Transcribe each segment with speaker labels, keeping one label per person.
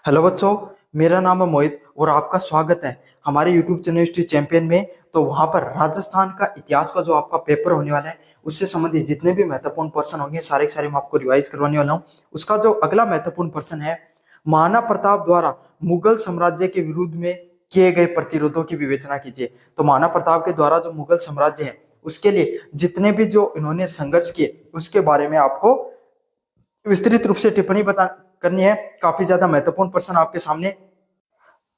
Speaker 1: Hello बच्चों, मेरा नाम है मोहित और आपका स्वागत है हमारे YouTube चैनल हिस्ट्री चैंपियन में। तो वहां पर राजस्थान का इतिहास का जो आपका पेपर होने वाला है उससे संबंधित जितने भी महत्वपूर्ण पर्सन होंगे सारे के सारे मैं आपको रिवाइज करवाने वाला हूँ। उसका जो अगला महत्वपूर्ण पर्सन है, महाराणा प्रताप द्वारा मुगल साम्राज्य के विरुद्ध में किए गए प्रतिरोधों की विवेचना कीजिए। तो महाराणा प्रताप के द्वारा जो मुगल साम्राज्य है उसके लिए जितने भी जो इन्होंने संघर्ष किए उसके बारे में आपको विस्तृत रूप से टिप्पणी बता करनी है। काफी ज्यादा महत्वपूर्ण पर्सन आपके सामने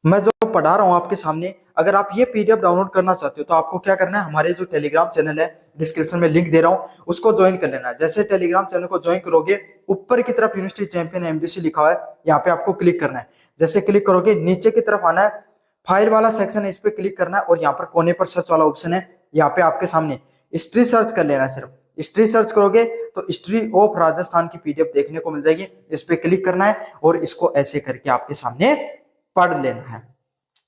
Speaker 1: मैं जो पढ़ा रहा हूँ आपके सामने। अगर आप ये पीडीएफ डाउनलोड करना चाहते हो तो आपको क्या करना है, हमारे जो टेलीग्राम चैनल है डिस्क्रिप्शन में लिंक दे रहा हूँ उसको ज्वाइन कर लेना है। जैसे टेलीग्राम चैनल को ज्वाइन करोगे ऊपर की तरफ यूनिवर्सिटी चैंपियन एमडीसी लिखा हुआ है, यहाँ पे आपको क्लिक करना है। जैसे क्लिक करोगे नीचे की तरफ आना है, फाइल वाला सेक्शन है इस पे क्लिक करना है और यहाँ पर कोने पर सर्च वाला ऑप्शन है, यहाँ पे आपके सामने हिस्ट्री सर्च कर लेना है। सिर्फ हिस्ट्री सर्च करोगे तो हिस्ट्री ऑफ राजस्थान की पीडीएफ देखने को मिल जाएगी। इस पे क्लिक करना है और इसको ऐसे करके आपके सामने पढ़ लेना है।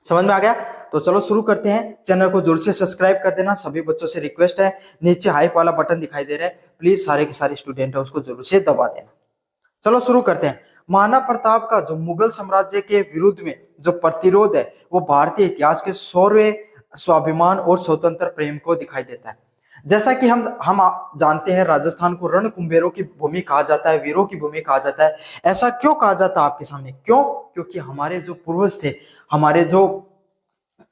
Speaker 1: समझ में आ गया? तो चलो शुरू करते हैं। चैनल को जरूर से सब्सक्राइब कर देना। सभी बच्चों से रिक्वेस्ट है, नीचे हाइप वाला बटन दिखाई दे रहा है, प्लीज सारे के सारे स्टूडेंट है उसको जरूर से दबा देना। चलो शुरू करते हैं। महाराणा प्रताप का जो मुगल साम्राज्य के विरुद्ध में जो प्रतिरोध है वो भारतीय इतिहास के शौर्य, स्वाभिमान और स्वतंत्र प्रेम को दिखाई देता है। जैसा कि हम जानते हैं राजस्थान को रणकुंभेरों की भूमि कहा जाता है, वीरों की भूमि कहा जाता है। ऐसा क्यों कहा जाता है आपके सामने? क्यों? क्योंकि हमारे जो पूर्वज थे, हमारे जो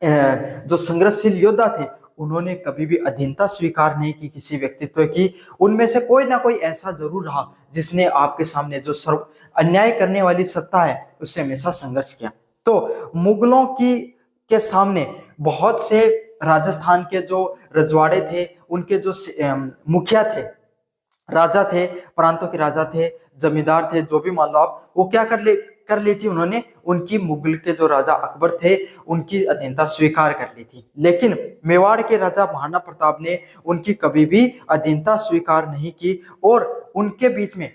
Speaker 1: संघर्षशील योद्धा थे, उन्होंने कभी भी अधीनता स्वीकार नहीं की किसी व्यक्तित्व की। उनमें से कोई ना कोई ऐसा जरूर रहा जिसने आपके सामने जो सर्व अन्याय करने वाली सत्ता है उससे हमेशा संघर्ष किया। तो मुगलों की के सामने बहुत से राजस्थान के जो रजवाड़े थे, उनके जो मुखिया थे, राजा थे, प्रांतों के राजा थे, जमींदार थे, जो भी मान लो आप, वो क्या कर ली थी उन्होंने, उनकी मुगल के जो राजा अकबर थे उनकी अधीनता स्वीकार कर ली थी। लेकिन मेवाड़ के राजा महाराणा प्रताप ने उनकी कभी भी अधीनता स्वीकार नहीं की और उनके बीच में,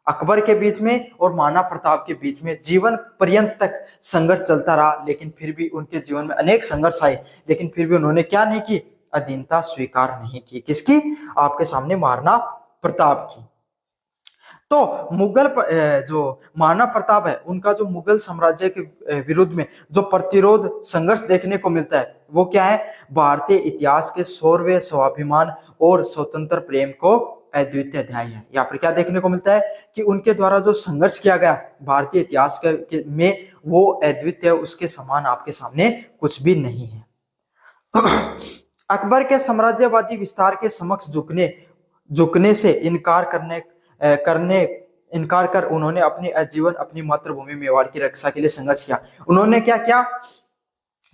Speaker 1: अकबर के बीच में और महाराणा प्रताप के बीच में जीवन पर्यंत तक संघर्ष चलता रहा। लेकिन फिर भी उनके जीवन में अनेक संघर्ष आए, लेकिन फिर भी उन्होंने क्या नहीं की, अधीनता स्वीकार नहीं की। किसकी? आपके सामने महाराणा प्रताप की। तो जो महाराणा प्रताप है उनका जो मुगल साम्राज्य के विरुद्ध में जो प्रतिरोध संघर्ष देखने को मिलता है वो क्या है? भारतीय इतिहास के शौर्य, स्वाभिमान और स्वतंत्र प्रेम को अद्वितीय अध्याय है। यहाँ पर क्या देखने को मिलता है कि उनके द्वारा जो संघर्ष किया गया भारतीय इतिहास में वो अद्वितीय, उसके समान आपके सामने कुछ भी नहीं है। अकबर के साम्राज्यवादी विस्तार के समक्ष झुकने से इनकार कर उन्होंने अपने आजीवन अपनी मातृभूमि मेवाड़ की रक्षा के लिए संघर्ष किया। उन्होंने क्या किया?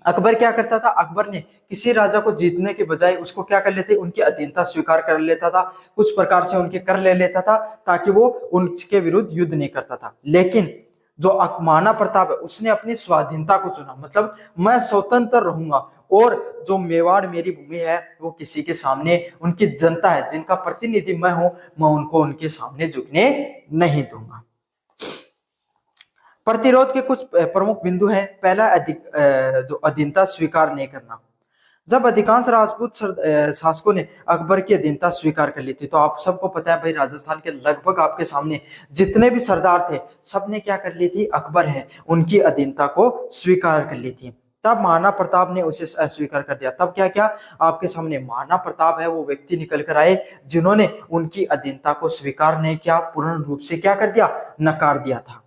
Speaker 1: अकबर क्या करता था? अकबर ने किसी राजा को जीतने के बजाय उसको क्या कर लेते, उनकी अधीनता स्वीकार कर लेता था, कुछ प्रकार से उनके कर ले लेता था ताकि वो उनके विरुद्ध युद्ध नहीं करता था। लेकिन जो महाराणा प्रताप है उसने अपनी स्वाधीनता को चुना, मतलब मैं स्वतंत्र रहूंगा और जो मेवाड़ मेरी भूमि है वो किसी के सामने, उनकी जनता है जिनका प्रतिनिधि मैं हूं, मैं उनको उनके सामने झुकने नहीं दूंगा। प्रतिरोध के कुछ प्रमुख बिंदु हैं। पहला जो अधीनता स्वीकार नहीं करना। जब अधिकांश राजपूत शासकों ने अकबर की अधीनता स्वीकार कर ली थी, तो आप सबको पता है भाई राजस्थान के लगभग आपके सामने जितने भी सरदार थे सबने क्या कर ली थी, अकबर है उनकी अधीनता को स्वीकार कर ली थी। तब महाराणा प्रताप ने उसे अस्वीकार कर दिया। तब क्या क्या आपके सामने महाराणा प्रताप है वो व्यक्ति निकल कर आए जिन्होंने उनकी अधीनता को स्वीकार नहीं किया, पूर्ण रूप से क्या कर दिया, नकार दिया था।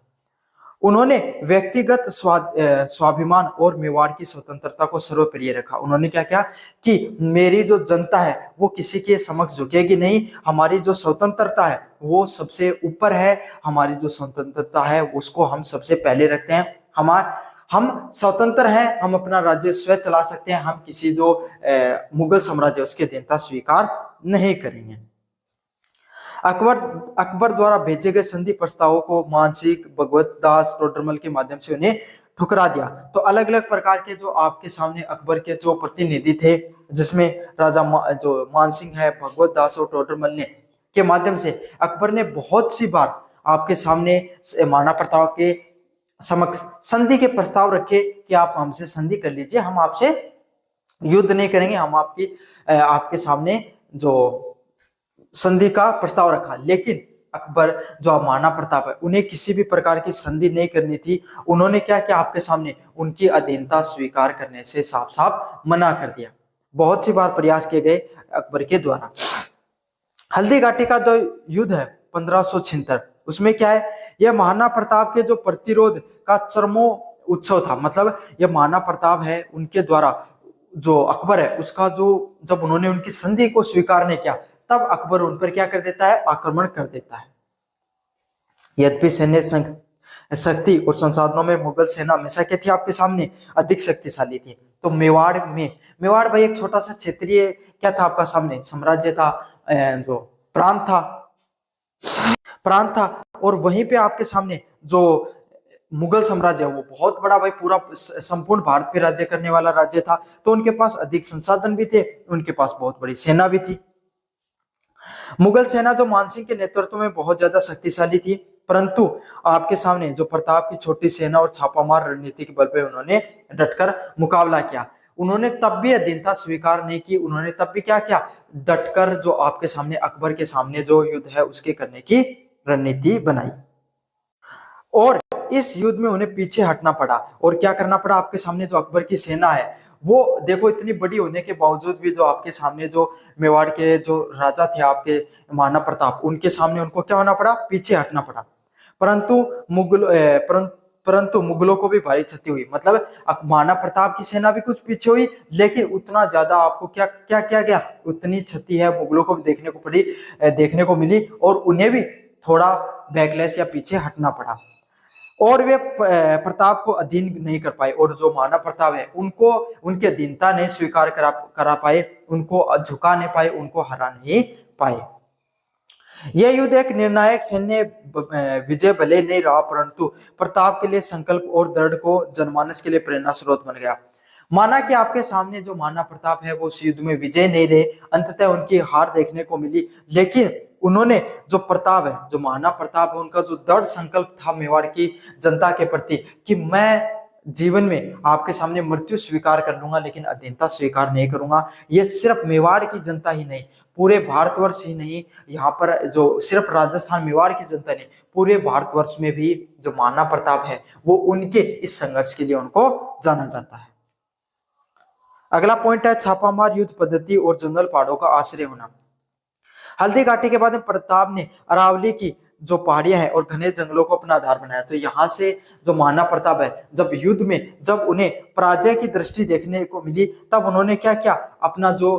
Speaker 1: उन्होंने व्यक्तिगत स्वाभिमान और मेवाड़ की स्वतंत्रता को सर्वप्रिय रखा। उन्होंने क्या किया कि मेरी जो जनता है वो किसी के समक्ष झुकेगी नहीं, हमारी जो स्वतंत्रता है वो सबसे ऊपर है, हमारी जो स्वतंत्रता है उसको हम सबसे पहले रखते हैं। हम स्वतंत्र हैं, हम अपना राज्य स्वयं चला सकते हैं, हम किसी जो मुगल साम्राज्य उसकी अधीनता स्वीकार नहीं करेंगे। अकबर द्वारा भेजे गए संधि प्रस्तावों को मानसिंह, भगवत दास, टोडरमल के माध्यम से उन्हें ठुकरा दिया। तो अलग अलग प्रकार के जो आपके सामने अकबर के जो प्रतिनिधि थे, जिसमें राजा जो मानसिंह है, भगवत दास और टोडरमल ने के माध्यम से अकबर ने बहुत सी बार आपके सामने महाराणा प्रताप के समक्ष संधि के प्रस्ताव रखे कि आप हमसे संधि कर लीजिए, हम आपसे युद्ध नहीं करेंगे, हम आपके सामने जो संधि का प्रस्ताव रखा। लेकिन अकबर जो महाराणा प्रताप है उन्हें किसी भी प्रकार की संधि नहीं करनी थी। उन्होंने क्या किया, आपके सामने उनकी अधीनता स्वीकार करने से साफ साफ मना कर दिया। बहुत सी बार प्रयास किए गए अकबर के द्वारा। हल्दी घाटी का जो युद्ध है 1576, उसमें क्या है, यह महाराणा प्रताप के जो प्रतिरोध का चरमो उत्सव था। मतलब यह महाराणा प्रताप है उनके द्वारा जो अकबर है उसका जो, जब उन्होंने उनकी संधि को स्वीकार नहीं किया तब अकबर उन पर क्या कर देता है, आक्रमण कर देता है। यद्यपि सैन्य शक्ति और संसाधनों में मुगल सेना हमेशा क्या थी, आपके सामने अधिक शक्तिशाली थी। तो मेवाड़ भाई एक छोटा सा क्षेत्रीय क्या था, आपका सामने साम्राज्य था, जो प्रांत था। और वहीं पे आपके सामने जो मुगल साम्राज्य है वो बहुत बड़ा भाई, पूरा संपूर्ण भारत पे राज्य करने वाला राज्य था। तो उनके पास अधिक संसाधन भी थे, उनके पास बहुत बड़ी सेना भी थी। मुगल सेना जो मानसिंह के नेतृत्व में बहुत ज्यादा शक्तिशाली थी, परंतु आपके सामने जो प्रताप की छोटी सेना और छापामार रणनीति के बल पे उन्होंने डटकर मुकाबला किया। उन्होंने तब भी अधीनता स्वीकार नहीं की, उन्होंने तब भी क्या किया, डटकर जो आपके सामने अकबर के सामने जो युद्ध है उसके करने की रणनीति बनाई। और इस युद्ध में उन्हें पीछे हटना पड़ा और क्या करना पड़ा, आपके सामने जो अकबर की सेना है वो देखो इतनी बड़ी होने के बावजूद भी जो आपके सामने जो मेवाड़ के जो राजा थे आपके महाराणा प्रताप, उनके सामने उनको क्या होना पड़ा, पीछे हटना पड़ा। परंतु मुगलों को भी भारी क्षति हुई। मतलब महाराणा प्रताप की सेना भी कुछ पीछे हुई, लेकिन उतना ज्यादा आपको क्या क्या किया गया, उतनी क्षति है मुगलों को भी देखने को मिली और उन्हें भी थोड़ा बैकलैश या पीछे हटना पड़ा। और वे प्रताप को अधीन नहीं कर पाए, और जो महाराणा प्रताप है उनको उनकी अधीनता नहीं स्वीकार करा पाए, उनको झुका नहीं पाए, उनको हरा नहीं पाए। यह युद्ध एक निर्णायक सैन्य विजय भले नहीं रहा, परंतु प्रताप के लिए संकल्प और दृढ़ को जनमानस के लिए प्रेरणा स्रोत बन गया। माना कि आपके सामने जो महाराणा प्रताप है वो उस युद्ध में विजय नहीं रहे, अंततः उनकी हार देखने को मिली, लेकिन उन्होंने जो प्रताप है, जो महाराणा प्रताप है, उनका जो दृढ़ संकल्प था मेवाड़ की जनता के प्रति कि मैं जीवन में आपके सामने मृत्यु स्वीकार कर लूंगा लेकिन अधीनता स्वीकार नहीं करूंगा। ये सिर्फ मेवाड़ की जनता ही नहीं, पूरे भारतवर्ष ही नहीं, यहाँ पर जो सिर्फ राजस्थान मेवाड़ की जनता नहीं, पूरे भारतवर्ष में भी जो महाराणा प्रताप है वो उनके इस संघर्ष के लिए उनको जाना जाता है। अगला पॉइंट है छापामार युद्ध पद्धति और जंगल पहाड़ों का आश्रय होना। हल्दी घाटी के बाद में प्रताप ने अरावली की जो पहाड़ियां हैं और घने जंगलों को अपना आधार बनाया। तो यहाँ से जो महाराणा प्रताप है, जब युद्ध में जब उन्हें पराजय की दृष्टि देखने को मिली तब उन्होंने क्या किया, अपना जो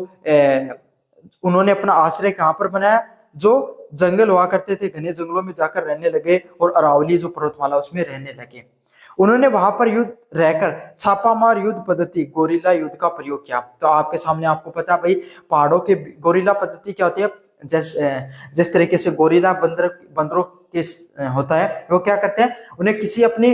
Speaker 1: उन्होंने अपना आश्रय कहाँ पर बनाया, जो जंगल हुआ करते थे घने जंगलों में जाकर रहने लगे और अरावली जो पर्वतमाला उसमें रहने लगे। उन्होंने वहां पर युद्ध रहकर छापामार युद्ध पद्धति गोरिल्ला युद्ध का प्रयोग किया। तो आपके सामने आपको पता है भाई पहाड़ों के गोरिल्ला पद्धति क्या होती है, जिस तरीके से गोरिल्ला बंदरों के होता है, वो क्या करते हैं, उन्हें किसी अपनी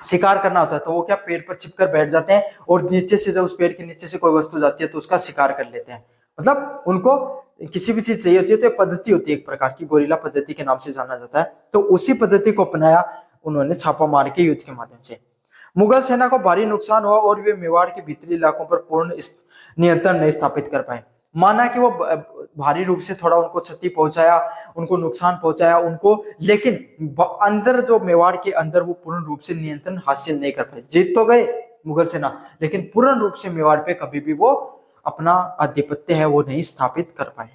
Speaker 1: शिकार करना होता है तो वो क्या पेड़ पर छिपकर बैठ जाते हैं और नीचे से जब उस पेड़ के नीचे से कोई वस्तु जाती है तो उसका शिकार कर लेते हैं। मतलब उनको किसी भी चीज चाहिए होती है तो एक पद्धति होती है, एक प्रकार की गोरिल्ला पद्धति के नाम से जाना जाता है। तो उसी पद्धति को अपनाया उन्होंने छापा मार के युद्ध के माध्यम से। मुगल सेना को भारी नुकसान हुआ और वे मेवाड़ के भीतरी इलाकों पर पूर्ण नियंत्रण नहीं स्थापित कर पाए। माना कि वो भारी रूप से थोड़ा उनको क्षति पहुंचाया, उनको नुकसान पहुंचाया उनको, लेकिन अंदर जो मेवाड़ के अंदर वो पूर्ण रूप से नियंत्रण हासिल नहीं कर पाए। जीत तो गए मुगल सेना, लेकिन पूर्ण रूप से मेवाड़ पे कभी भी वो अपना आधिपत्य है वो नहीं स्थापित कर पाए।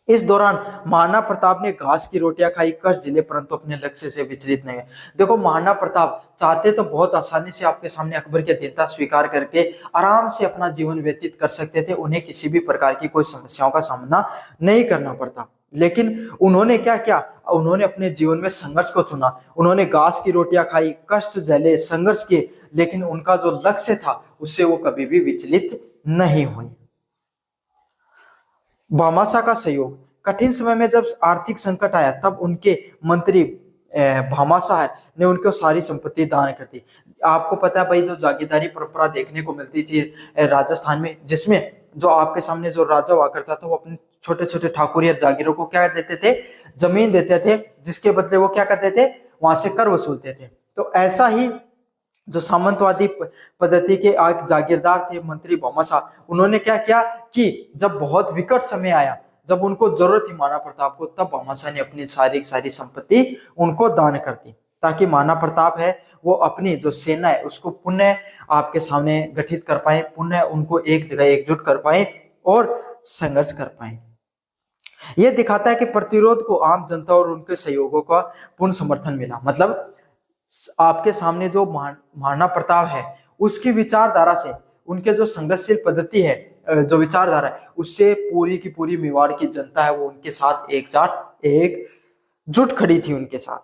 Speaker 1: इस दौरान महाराणा प्रताप ने घास की रोटियां खाई, कष्ट झेले, परंतु अपने लक्ष्य से विचलित नहीं हुए। देखो महाराणा प्रताप चाहते तो बहुत आसानी से आपके सामने अकबर की अधीनता स्वीकार करके आराम से अपना जीवन व्यतीत कर सकते थे, उन्हें किसी भी प्रकार की कोई समस्याओं का सामना नहीं करना पड़ता। लेकिन उन्होंने क्या किया, उन्होंने अपने जीवन में संघर्ष को चुना। उन्होंने घास की रोटियां खाई, कष्ट झेले, संघर्ष किए, लेकिन उनका जो लक्ष्य था उससे वो कभी भी विचलित नहीं हुए। भामाशाह का सहयोग। कठिन समय में जब आर्थिक संकट आया तब उनके मंत्री भामाशाह ने उनको सारी संपत्ति दान कर दी। आपको पता है भाई जो जागीरदारी परंपरा देखने को मिलती थी राजस्थान में, जिसमें जो आपके सामने जो राजा हुआ करता था वो अपने छोटे छोटे ठाकुर या जागीरों को क्या देते थे, जमीन देते थे, जिसके बदले वो क्या करते थे, वहां से कर वसूलते थे। तो ऐसा ही जो सामंतवादी पद्धति के जागीरदार थे मंत्री भामाशाह, उन्होंने क्या किया कि जब बहुत विकट समय आया, जब उनको जरूरत थी महाराणा प्रताप को, तब भामाशाह ने अपनी सारी संपत्ति उनको दान कर दी, ताकि महाराणा प्रताप है वो अपनी जो सेना है उसको पुनः आपके सामने गठित कर पाए, पुनः उनको एक जगह एकजुट कर पाए और संघर्ष कर पाए। यह दिखाता है कि प्रतिरोध को आम जनता और उनके सहयोगों का पूर्ण समर्थन मिला। मतलब आपके सामने जो महाराणा प्रताप है उसकी विचारधारा से, उनके जो संघर्षशील पद्धति है, जो विचारधारा है, उससे पूरी की पूरी मेवाड़ की जनता है वो उनके साथ एकजुट खड़ी थी उनके साथ।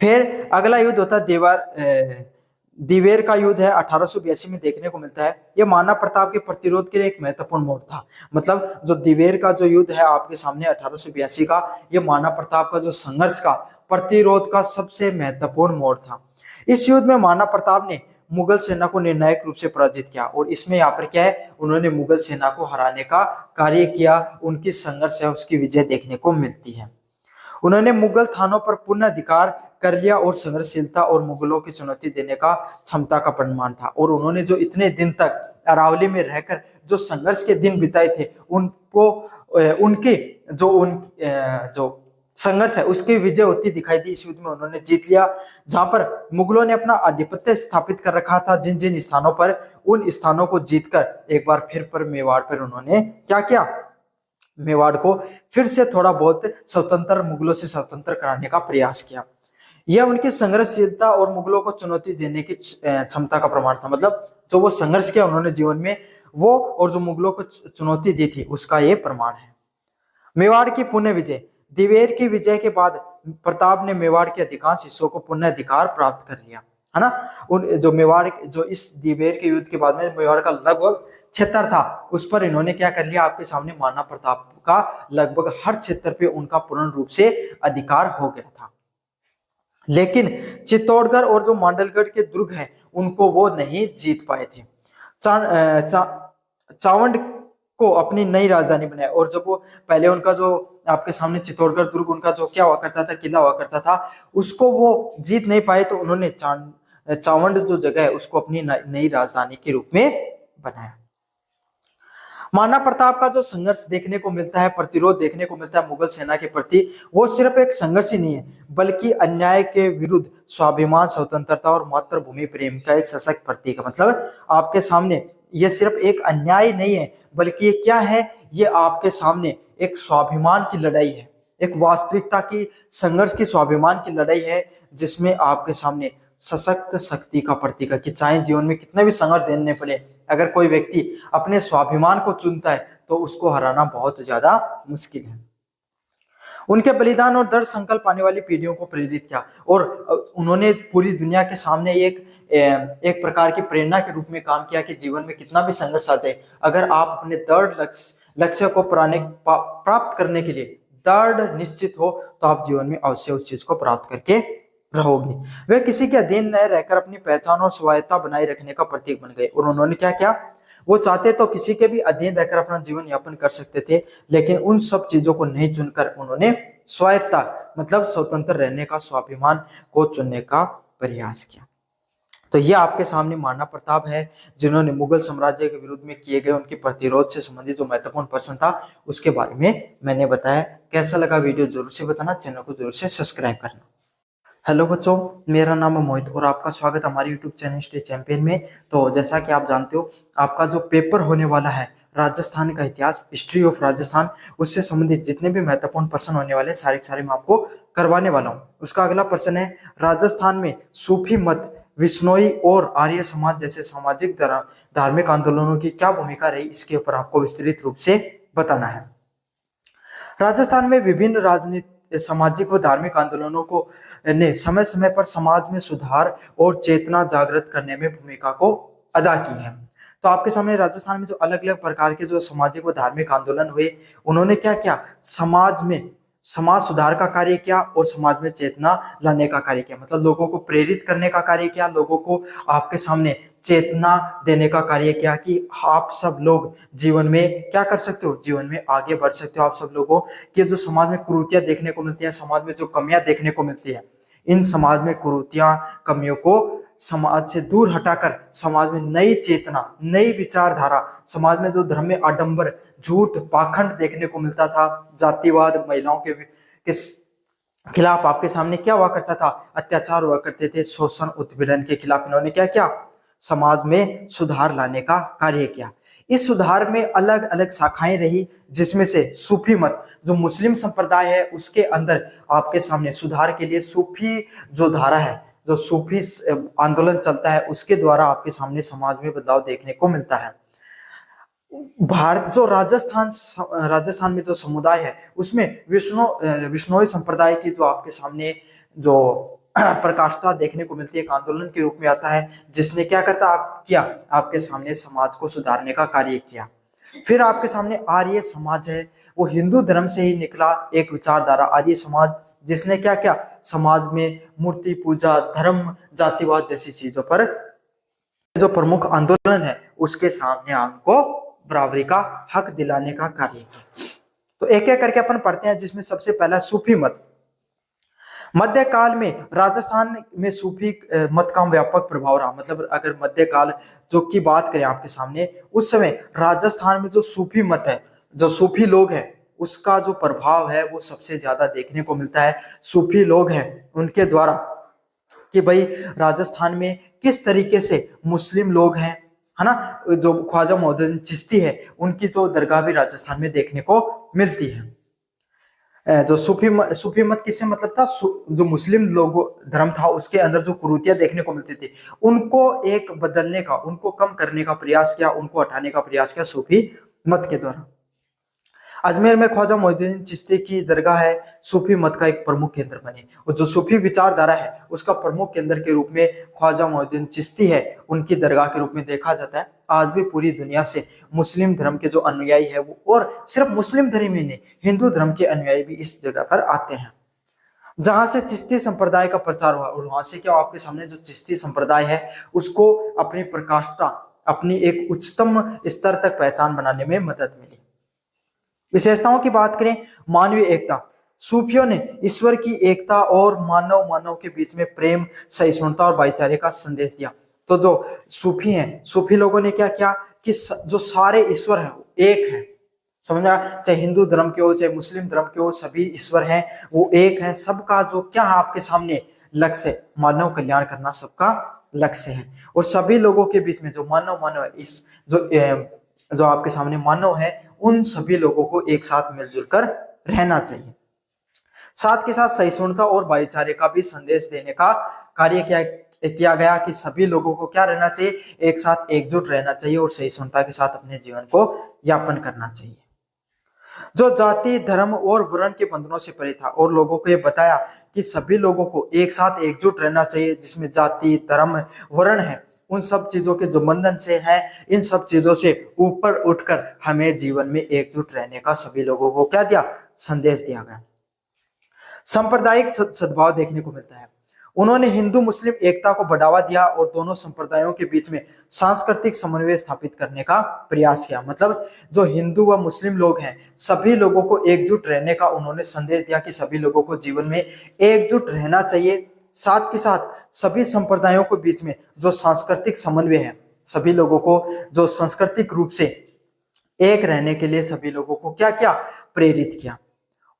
Speaker 1: फिर अगला युद्ध होता है दिवेर का युद्ध है, 1882 में देखने को मिलता है। यह महाराणा प्रताप के प्रतिरोध के लिए एक महत्वपूर्ण मोड़ था। मतलब जो दिवेर का जो युद्ध है आपके सामने 1882 का, यह महाराणा प्रताप का जो संघर्ष का, प्रतिरोध का सबसे महत्वपूर्ण मोड़ था। इस युद्ध में महाराणा प्रताप ने मुगल सेना को निर्णायक रूप से पराजित किया, और इसमें यहाँ पर क्या है, उन्होंने मुगल सेना को हराने का कार्य किया। उनकी संघर्ष है उसकी विजय देखने को मिलती है। उन्होंने मुगल थानों पर पुनः अधिकार कर लिया और संघर्षशीलता और मुगलों की चुनौती देने का क्षमता का प्रमाण था। और उन्होंने जो इतने दिन तक अरावली में रहकर जो संघर्ष के दिन बिताए थे, उनको उनके जो संघर्ष है उसकी विजय होती दिखाई दी। इस युद्ध में उन्होंने जीत लिया, जहां पर मुगलों ने अपना आधिपत्य स्थापित कर रखा था जिन जिन स्थानों पर, उन स्थानों को जीतकर एक बार फिर पर मेवाड़ पर उन्होंने क्या किया, मेवाड़ को फिर से थोड़ा बहुत स्वतंत्र, मुगलों से स्वतंत्र कराने का प्रयास किया। यह उनकी संघर्षशीलता और मुगलों को चुनौती देने की क्षमता का प्रमाण था। मतलब जो वो संघर्ष किया उन्होंने जीवन में, वो और जो मुगलों को चुनौती दी थी उसका ये प्रमाण है। मेवाड़ की पुनः विजय। दिवेर की विजय के बाद प्रताप ने मेवाड़ के अधिकांश हिस्सों को पुनः अधिकार प्राप्त कर लिया, है ना। उन जो मेवाड़, जो इस दिवेर के युद्ध के बाद में मेवाड़ का लगभग क्षेत्र था, उस पर इन्होंने क्या कर लिया, आपके सामने महाराणा प्रताप का लगभग हर क्षेत्र पे उनका पूर्ण रूप से अधिकार हो गया था। लेकिन चित्तौड़गढ़ और जो मांडलगढ़ के दुर्ग हैं उनको वो नहीं जीत पाए थे। चावंड को अपनी नई राजधानी बनाया, और जब वो पहले उनका जो आपके सामने चित्तौड़गढ़ दुर्ग, उनका जो क्या हुआ करता था, किला हुआ करता था, उसको वो जीत नहीं पाए, तो उन्होंने चावंड जो जगह है उसको अपनी नई राजधानी के रूप में बनाया। महाराणा प्रताप का जो संघर्ष देखने को मिलता है, प्रतिरोध देखने को मिलता है मुगल सेना के प्रति, वो सिर्फ एक संघर्ष ही नहीं है, बल्कि अन्याय के विरुद्ध स्वाभिमान, स्वतंत्रता और मातृभूमि प्रेम का एक सशक्त प्रतीक है। मतलब आपके सामने ये सिर्फ एक अन्याय नहीं है, बल्कि ये क्या है, ये आपके सामने एक स्वाभिमान की लड़ाई है, एक वास्तविकता की संघर्ष की, स्वाभिमान की लड़ाई है, जिसमें आपके सामने सशक्त शक्ति का प्रतीक है कि चाहे जीवन में कितने भी संघर्ष देने पड़े, अगर कोई व्यक्ति अपने स्वाभिमान को चुनता है तो उसको हराना बहुत ज्यादा मुश्किल है। उनके बलिदान और दृढ़ संकल्प आने वाली पीढ़ियों को प्रेरित किया, और उन्होंने पूरी दुनिया के सामने एक प्रकार की प्रेरणा के रूप में काम किया कि जीवन में कितना भी संघर्ष आ जाए, अगर आप अपने दृढ़ लक्ष्य को प्राप्त करने के लिए दृढ़ निश्चित हो तो आप जीवन में अवश्य उस चीज को प्राप्त करके रहोगे। वे किसी के अधीन न रहकर अपनी पहचान और स्वायत्ता बनाए रखने का प्रतीक बन गए। और उन्होंने क्या किया, वो चाहते तो किसी के भी अधीन रहकर अपना जीवन यापन कर सकते थे, लेकिन उन सब चीजों को नहीं चुनकर उन्होंने स्वायत्ता, मतलब स्वतंत्र रहने का, स्वाभिमान को चुनने का प्रयास किया। तो ये आपके सामने महाराणा प्रताप है, जिन्होंने मुगल साम्राज्य के विरुद्ध में किए गए उनके प्रतिरोध से संबंधित जो महत्वपूर्ण प्रश्न था उसके बारे में मैंने बताया। कैसा लगा वीडियो जरूर से बताना, चैनल को जरूर से सब्सक्राइब करना। हेलो बच्चों, मेरा नाम है मोहित और आपका स्वागत है हमारे यूट्यूब चैनल स्टेट चैंपियन में। तो जैसा कि आप जानते हो, आपका जो पेपर होने वाला है राजस्थान का इतिहास, हिस्ट्री ऑफ राजस्थान, उससे संबंधित जितने भी महत्वपूर्ण प्रश्न होने वाले सारे मैं आपको करवाने वाला हूँ। उसका अगला प्रश्न है, राजस्थान में सूफी मत, विश्नोई और आर्य समाज जैसे सामाजिक धार्मिक आंदोलनों की क्या भूमिका रही, इसके ऊपर आपको विस्तृत रूप से बताना है। राजस्थान में विभिन्न राजनीतिक, सामाजिक व धार्मिक आंदोलनों को ने समय समय पर समाज में सुधार और चेतना जागृत करने में भूमिका को अदा की है। तो आपके सामने राजस्थान में जो अलग अलग प्रकार के जो सामाजिक व धार्मिक आंदोलन हुए, उन्होंने क्या किया, समाज सुधार का कार्य किया और समाज में चेतना लाने का कार्य किया। मतलब लोगों को प्रेरित करने का कार्य किया, लोगों को आपके सामने चेतना देने का कार्य किया कि आप सब लोग जीवन में क्या कर सकते हो, जीवन में आगे बढ़ सकते हो। आप सब लोगों के जो समाज में कुरीतियां देखने को मिलती है, समाज में जो कमियां देखने को मिलती है, इन समाज में कुरीतियां, कमियों को समाज से दूर हटाकर समाज में नई चेतना, नई विचारधारा, समाज में जो धर्म में आडंबर, झूठ, पाखंड देखने को मिलता था, जातिवाद, महिलाओं के खिलाफ आपके सामने क्या हुआ करता था, अत्याचार हुआ करते थे, शोषण उत्पीड़न के खिलाफ इन्होंने क्या किया, समाज में सुधार लाने का कार्य किया। इस सुधार में अलग अलग शाखाएं रही, जिसमें से सूफी मत जो मुस्लिम संप्रदाय है उसके अंदर आपके सामने सुधार के लिए सूफी जो धारा है, जो सूफी आंदोलन चलता है, उसके द्वारा आपके सामने समाज में बदलाव देखने को मिलता है। भारत जो राजस्थान में जो समुदाय है उसमें विष्णोई संप्रदाय की जो आपके सामने जो प्रकाष्ठता देखने को मिलती है, एक आंदोलन के रूप में आता है, जिसने क्या किया आपके सामने समाज को सुधारने का कार्य किया। फिर आपके सामने आर्य समाज है, वो हिंदू धर्म से ही निकला एक विचारधारा आर्य समाज, जिसने क्या किया, समाज में मूर्ति पूजा, धर्म, जातिवाद जैसी चीजों पर जो प्रमुख आंदोलन है उसके सामने आपको बराबरी का हक दिलाने का कार्य किया। तो एक एक करके अपन पढ़ते हैं, जिसमें सबसे पहला सूफी मत। मध्यकाल में राजस्थान में सूफी मत का व्यापक प्रभाव रहा। मतलब अगर मध्यकाल जो की बात करें आपके सामने, उस समय राजस्थान में जो सूफी मत है, जो सूफी लोग हैं, उसका जो प्रभाव है वो सबसे ज्यादा देखने को मिलता है। सूफी लोग हैं उनके द्वारा कि भाई राजस्थान में किस तरीके से मुस्लिम लोग हैं, है ना, जो ख्वाजा मोहद्दीन चिश्ती है उनकी तो दरगाह भी राजस्थान में देखने को मिलती है। जो सूफी मत किससे मतलब था, जो मुस्लिम लोगों धर्म था उसके अंदर जो कुरीतियां देखने को मिलती थी, उनको एक बदलने का, उनको कम करने का प्रयास किया, उनको हटाने का प्रयास किया सूफी मत के द्वारा। अजमेर में ख्वाजा मोइनुद्दीन चिश्ती की दरगाह है, सूफी मत का एक प्रमुख केंद्र बनी, और जो सूफी विचारधारा है उसका प्रमुख केंद्र के रूप में ख्वाजा मोइनुद्दीन चिश्ती है, उनकी दरगाह के रूप में देखा जाता है। आज भी पूरी दुनिया से मुस्लिम धर्म के जो अनुयायी है वो, और सिर्फ मुस्लिम धर्म ही नहीं, हिंदू धर्म के अनुयायी भी इस जगह पर आते हैं, जहां से चिश्ती संप्रदाय का प्रचार हुआ। और वहां से क्या आपके सामने जो चिश्ती संप्रदाय है उसको अपनी प्रकाष्ठता, अपनी एक उच्चतम स्तर तक पहचान बनाने में मदद मिली। विशेषताओं की बात करें, मानवीय एकता, सूफियों ने ईश्वर की एकता और मानव के बीच में प्रेम, सहिष्णुता और भाईचारे का संदेश दिया। तो जो सूफी हैं, सूफी लोगों ने क्या किया कि जो सारे ईश्वर हैं एक हैं, समझना, चाहे हिंदू धर्म के हो चाहे मुस्लिम धर्म के हो, सभी ईश्वर हैं वो एक है। सबका जो क्या है आपके सामने लक्ष्य, मानव कल्याण करना सबका लक्ष्य है। और सभी लोगों के बीच में जो मानव है, इस जो आपके सामने मानव है, उन सभी लोगों को एक साथ मिलजुल कर रहना चाहिए। साथ के साथ सहिष्णुता और भाईचारे का भी संदेश देने का कार्य किया गया कि सभी लोगों को क्या रहना चाहिए, एक साथ एकजुट रहना चाहिए और सहिष्णुता के साथ अपने जीवन को यापन करना चाहिए। जो जाति, धर्म और वर्ण के बंधनों से परे था, और लोगों को ये बताया कि सभी लोगों को एक साथ एकजुट रहना चाहिए, जिसमें जाति, धर्म, वर्ण है, उन सब चीजों के जो बंधन से है, इन सब चीजों से ऊपर उठकर हमें जीवन में एकजुट रहने का सभी लोगों को क्या दिया, संदेश दिया गया। सांप्रदायिक सद्भाव देखने को मिलता है। उन्होंने हिंदू मुस्लिम एकता को बढ़ावा दिया और दोनों संप्रदायों के बीच में सांस्कृतिक समन्वय स्थापित करने का प्रयास किया। मतलब जो हिंदू व मुस्लिम लोग हैं, सभी लोगों को एकजुट रहने का उन्होंने संदेश दिया कि सभी लोगों को जीवन में एकजुट रहना चाहिए। साथ के साथ सभी संप्रदायों के बीच में जो सांस्कृतिक समन्वय है, सभी लोगों को जो सांस्कृतिक रूप से एक रहने के लिए सभी लोगों को क्या किया, प्रेरित किया।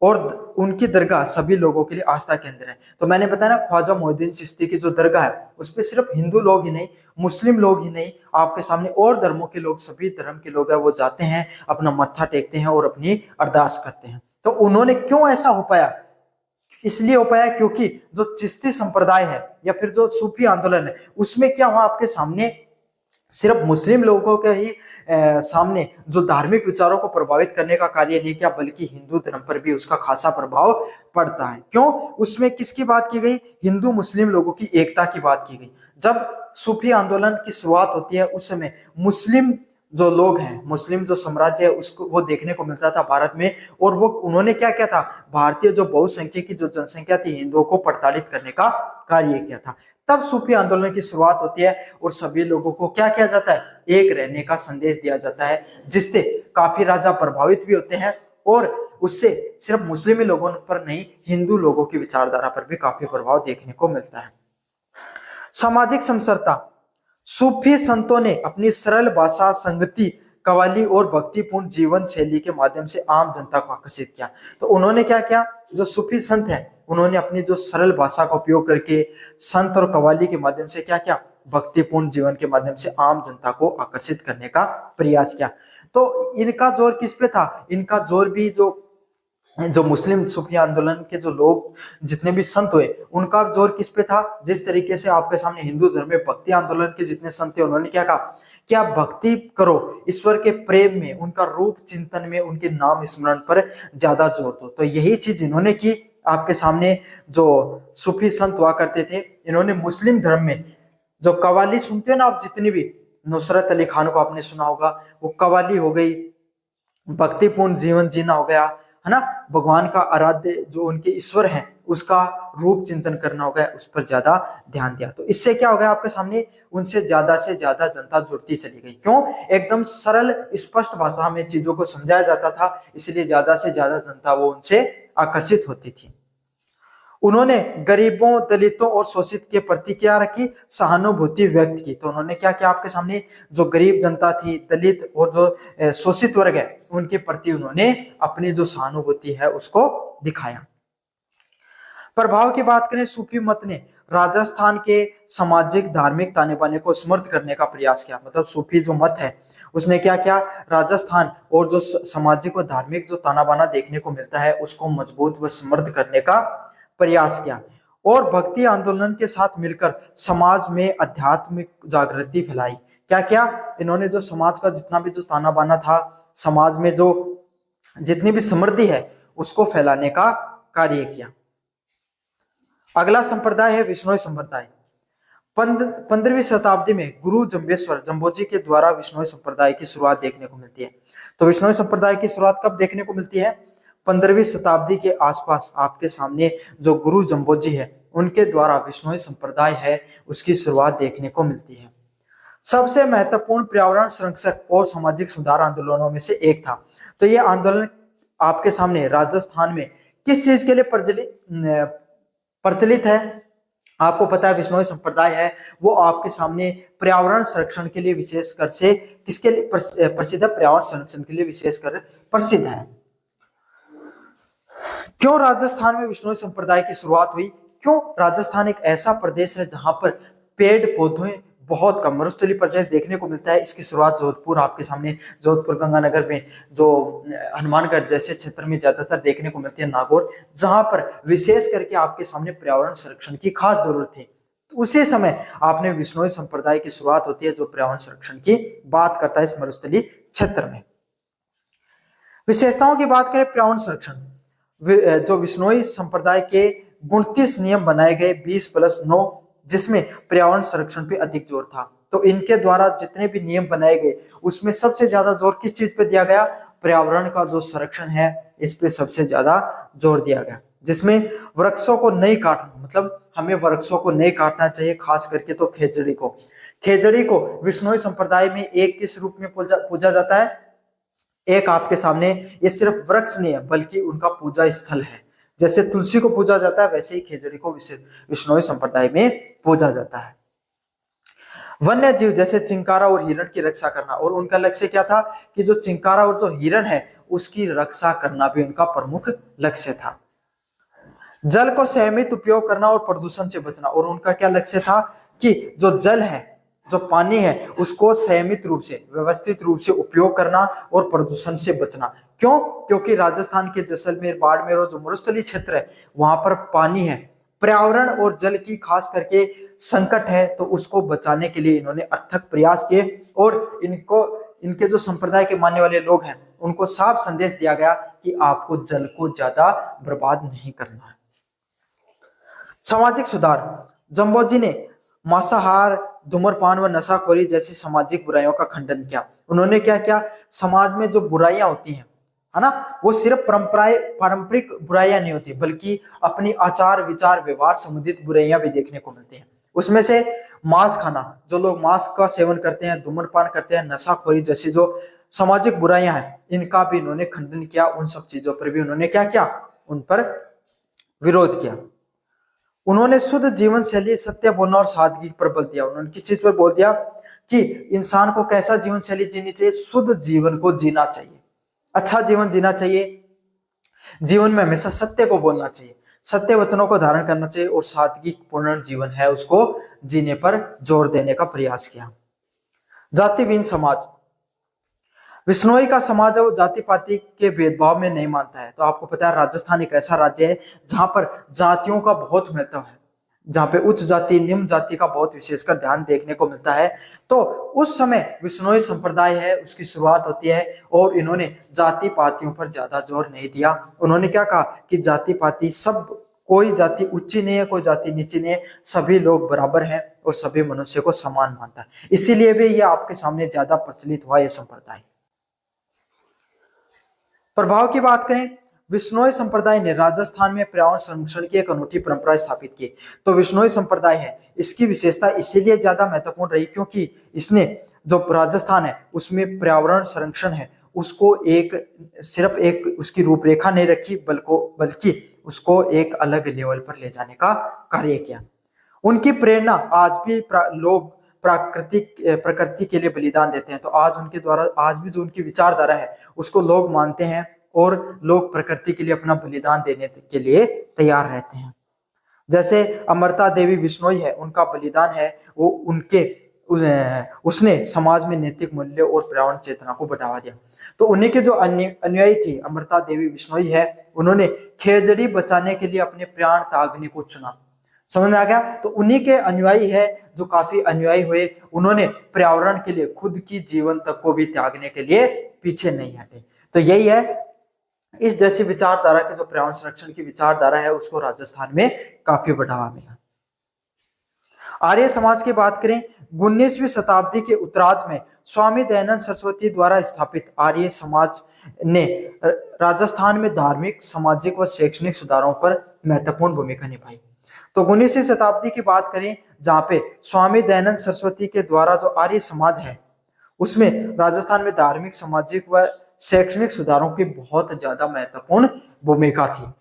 Speaker 1: और उनकी दरगाह सभी लोगों के लिए आस्था केंद्र है। तो मैंने बताया ना, ख्वाजा मोइनुद्दीन चिश्ती की जो दरगाह है उस पर सिर्फ हिंदू लोग ही नहीं, मुस्लिम लोग ही नहीं, आपके सामने और धर्मों के लोग, सभी धर्म के लोग हैं वो जाते हैं, अपना मत्था टेकते हैं और अपनी अरदास करते हैं। तो उन्होंने क्यों ऐसा हो पाया, इसलिए हो पाया क्योंकि जो चिश्ती संप्रदाय है या फिर जो सूफी आंदोलन है, उसमें क्या हुआ, आपके सामने सिर्फ मुस्लिम लोगों के ही सामने जो धार्मिक विचारों को प्रभावित करने का कार्य नहीं किया, बल्कि हिंदू धर्म पर भी उसका खासा प्रभाव पड़ता है। क्यों, उसमें किसकी बात की गई, हिंदू मुस्लिम लोगों की एकता की बात की गई। जब सूफी आंदोलन की शुरुआत होती है उस समय मुस्लिम जो लोग हैं, मुस्लिम जो साम्राज्य है उसको वो देखने को मिलता था भारत में, और वो उन्होंने क्या किया था, भारतीय जो बहुसंख्यक की जो जनसंख्या थी हिंदुओं को प्रताड़ित करने का कार्य किया था। तब सूफी आंदोलन की शुरुआत होती है और सभी लोगों को क्या किया जाता है, एक रहने का संदेश दिया जाता है, जिससे काफी राजा प्रभावित भी होते हैं और उससे सिर्फ मुस्लिम लोगों पर नहीं, हिंदू लोगों की विचारधारा पर भी काफी प्रभाव देखने को मिलता है। सामाजिक समरसता, सूफी संतों ने अपनी सरल भाषा, संगति, कव्वाली और भक्तिपूर्ण जीवन शैली के माध्यम से आम जनता को आकर्षित किया। तो उन्होंने क्या किया, जो सूफी संत हैं उन्होंने अपनी जो सरल भाषा का उपयोग करके संत और कव्वाली के माध्यम से क्या किया, भक्तिपूर्ण जीवन के माध्यम से आम जनता को आकर्षित करने का प्रयास किया। तो इनका जोर किस पे था, इनका जोर भी जो मुस्लिम सूफी आंदोलन के जो लोग जितने भी संत हुए उनका जोर किस पे था, जिस तरीके से आपके सामने हिंदू धर्म में भक्ति आंदोलन के जितने संत थे उन्होंने क्या कहा कि आप भक्ति करो, ईश्वर के प्रेम में, उनका रूप चिंतन में, उनके नाम स्मरण पर ज्यादा जोर दो। तो यही चीज इन्होंने की। आपके सामने जो सूफी संत हुआ करते थे इन्होंने मुस्लिम धर्म में जो कव्वाली सुनते हैं ना आप, जितनी भी, नुसरत अली खान को आपने सुना होगा, वो कव्वाली हो गई, भक्तिपूर्ण जीवन जीना हो गया, है ना, भगवान का आराध्य जो उनके ईश्वर हैं उसका रूप चिंतन करना हो गया, उस पर ज्यादा ध्यान दिया। तो इससे क्या हो गया, आपके सामने उनसे ज्यादा से ज्यादा जनता जुड़ती चली गई। क्यों, एकदम सरल स्पष्ट भाषा में चीजों को समझाया जाता था, इसलिए ज्यादा से ज्यादा जनता वो उनसे आकर्षित होती थी। उन्होंने गरीबों, दलितों और शोषित के प्रति क्या रखी, सहानुभूति व्यक्त की। तो उन्होंने क्या किया, आपके सामने जो गरीब जनता थी, दलित और जो शोषित वर्ग है उनके प्रति उन्होंने अपनी जो सहानुभूति है उसको दिखाया। प्रभाव की बात करें, सूफी मत ने राजस्थान के सामाजिक धार्मिक ताने बाने को समृद्ध करने का प्रयास किया। मतलब सूफी जो मत है उसने क्या किया, राजस्थान और जो सामाजिक और धार्मिक जो ताना बाना देखने को मिलता है उसको मजबूत व समृद्ध करने का प्रयास किया और भक्ति आंदोलन के साथ मिलकर समाज में आध्यात्मिक जागृति फैलाई। क्या क्या, इन्होंने जो समाज का जितना भी जो ताना बाना था, समाज में जो जितनी भी समृद्धि है उसको फैलाने का कार्य किया। अगला संप्रदाय है विश्नोई संप्रदाय। 15वीं शताब्दी में गुरु जम्बेश्वर जम्बोजी के द्वारा विश्नोई संप्रदाय की शुरुआत देखने को मिलती है। तो विश्नोई संप्रदाय की शुरुआत कब देखने को मिलती है, 15वीं शताब्दी के आसपास आपके सामने जो गुरु जम्बोजी है उनके द्वारा विश्नोई संप्रदाय है उसकी शुरुआत देखने को मिलती है। सबसे महत्वपूर्ण पर्यावरण संरक्षक और सामाजिक सुधार आंदोलनों में से एक था। तो ये आंदोलन आपके सामने राजस्थान में किस चीज के लिए प्रचलित है, आपको पता है विश्नोई संप्रदाय है वो आपके सामने पर्यावरण संरक्षण के लिए विशेषकर से किसके लिए प्रसिद्ध है, पर्यावरण संरक्षण के लिए विशेषकर प्रसिद्ध है। क्यों राजस्थान में विश्नोई संप्रदाय की शुरुआत हुई, क्यों, राजस्थान एक ऐसा प्रदेश है जहां पर पेड़ पौधे बहुत कम, मरुस्थलीय प्रदेश देखने को मिलता है। इसकी शुरुआत जोधपुर, आपके सामने जोधपुर गंगानगर में जो हनुमानगढ़ जैसे क्षेत्र में ज्यादातर देखने को मिलती है, नागौर, जहां पर विशेष करके आपके सामने पर्यावरण संरक्षण की खास जरूरत थी। तो उसी समय आपने विश्नोई संप्रदाय की शुरुआत होती है जो पर्यावरण संरक्षण की बात करता है इस मरुस्थलीय क्षेत्र में। विशेषताओं की बात करें पर्यावरण संरक्षण, जो विश्नोई संप्रदाय के 29 नियम बनाए गए 20+9, जिसमें पर्यावरण संरक्षण पे अधिक जोर था। तो इनके द्वारा जितने भी नियम बनाए गए उसमें सबसे ज्यादा जोर किस चीज पे दिया गया, पर्यावरण का जो संरक्षण है इस पे सबसे ज्यादा जोर दिया गया, जिसमें वृक्षों को नहीं काटना, मतलब हमें वृक्षों को नहीं काटना चाहिए, खास करके तो खेजड़ी को विश्नोई संप्रदाय में एक किस रूप में पूजा जाता है, एक आपके सामने ये सिर्फ वृक्ष नहीं है बल्कि उनका पूजा स्थल है। जैसे तुलसी को पूजा जाता है वैसे ही खेजड़ी को विश्नोई संप्रदाय में पूजा जाता है। वन्य जीव जैसे चिंकारा और हिरण की रक्षा करना, और उनका लक्ष्य क्या था कि जो चिंकारा और जो हिरण है उसकी रक्षा करना भी उनका प्रमुख लक्ष्य था। जल को संयमित उपयोग करना और प्रदूषण से बचना, और उनका क्या लक्ष्य था कि जो जल है, जो पानी है, उसको संयमित रूप से, व्यवस्थित रूप से उपयोग करना और प्रदूषण से बचना। क्यों, क्योंकि राजस्थान के जैसलमेर, बाड़मेर और जो मरुस्थलीय क्षेत्र है वहां पर पानी है, पर्यावरण और जल की खास करके संकट है, तो उसको बचाने के लिए इन्होंने अथक प्रयास किए और इनके जो संप्रदाय के मानने वाले लोग हैं उनको साफ संदेश दिया गया कि आपको जल को ज्यादा बर्बाद नहीं करना है। सामाजिक सुधार, जम्बोजी ने मांसाहार, धूम्रपान व नशाखोरी जैसी सामाजिक बुराइयों का खंडन किया। उन्होंने क्या किया, समाज में जो बुराइयां होती हैं, है ना, वो सिर्फ पारंपरिक बुराइयां नहीं होती बल्कि अपनी आचार विचार व्यवहार संबंधित बुराइयां भी देखने को मिलती हैं। उसमें से मांस खाना, जो लोग मांस का सेवन करते हैं, धूम्रपान करते हैं, नशाखोरी जैसी जो सामाजिक बुराइयां हैं, इनका भी इन्होंने खंडन किया। उन सब चीजों पर भी उन्होंने क्या किया, उन पर विरोध किया। उन्होंने शुद्ध जीवन शैली, सत्य बोलना और सादगी पर बल दिया। उन्होंने किस चीज पर बोल दिया कि इंसान को कैसा जीवन शैली जीनी चाहिए, शुद्ध जीवन को जीना चाहिए, अच्छा जीवन जीना चाहिए, जीवन में हमेशा सत्य को बोलना चाहिए, सत्य वचनों को धारण करना चाहिए और सादगी पूर्ण जीवन है उसको जीने पर जोर देने का प्रयास किया। जातिहीन समाज, विश्नोई का समाज है वो जाति पाति के भेदभाव में नहीं मानता है। तो आपको पता है राजस्थान एक ऐसा राज्य है जहां पर जातियों का बहुत महत्व है, जहां पे उच्च जाति निम्न जाति का बहुत विशेषकर ध्यान देखने को मिलता है। तो उस समय विश्नोई संप्रदाय है उसकी शुरुआत होती है और इन्होंने जाति पातियों पर ज्यादा जोर नहीं दिया। उन्होंने क्या कहा कि जाति पाति सब, कोई जाति ऊंची नहीं है, कोई जाति नीची नहीं है, सभी लोग बराबर हैं और सभी मनुष्य को समान मानता है। इसीलिए भी ये आपके सामने ज्यादा प्रचलित हुआ ये संप्रदाय। प्रभाव की बात करें, विश्नोई संप्रदाय ने राजस्थान में पर्यावरण संरक्षण की एक अनूठी परंपरा स्थापित की। तो विश्नोई संप्रदाय है इसकी विशेषता इसीलिए ज्यादा महत्वपूर्ण रही क्योंकि इसने जो राजस्थान है उसमें पर्यावरण संरक्षण है उसको एक सिर्फ एक उसकी रूपरेखा नहीं रखी बल्कि उसको एक अलग लेवल पर ले जाने का कार्य किया। उनकी प्रेरणा आज भी लोग प्रकृति के लिए बलिदान देते हैं। तो आज उनके द्वारा आज भी जो उनकी विचारधारा है उसको लोग मानते हैं और लोग प्रकृति के लिए अपना बलिदान देने के लिए तैयार रहते हैं। जैसे अमृता देवी विश्नोई है, उनका बलिदान है वो उसने समाज में नैतिक मूल्य और पर्यावरण चेतना को बढ़ावा दिया। तो उन्हीं के जो अनुयायी थी अमृता देवी विश्नोई है, उन्होंने खेजड़ी बचाने के लिए अपने प्राण त्यागने को चुना। समझ में आ गया? तो उन्हीं के अनुयायी है जो काफी अनुयायी हुए, उन्होंने पर्यावरण के लिए खुद की जीवन तक को भी त्यागने के लिए पीछे नहीं हटे। तो यही है, इस जैसी विचारधारा के जो पर्यावरण संरक्षण की विचारधारा है उसको राजस्थान में काफी बढ़ावा मिला। आर्य समाज की बात करें, 19वीं शताब्दी के उत्तरार्ध में स्वामी दयानंद सरस्वती द्वारा स्थापित आर्य समाज ने राजस्थान में धार्मिक, सामाजिक व शैक्षणिक सुधारों पर महत्वपूर्ण भूमिका निभाई। तो 19वीं शताब्दी की बात करें जहां पे स्वामी दयानंद सरस्वती के द्वारा जो आर्य समाज है उसमें राजस्थान में धार्मिक, सामाजिक व शैक्षणिक सुधारों की बहुत ज्यादा महत्वपूर्ण भूमिका थी।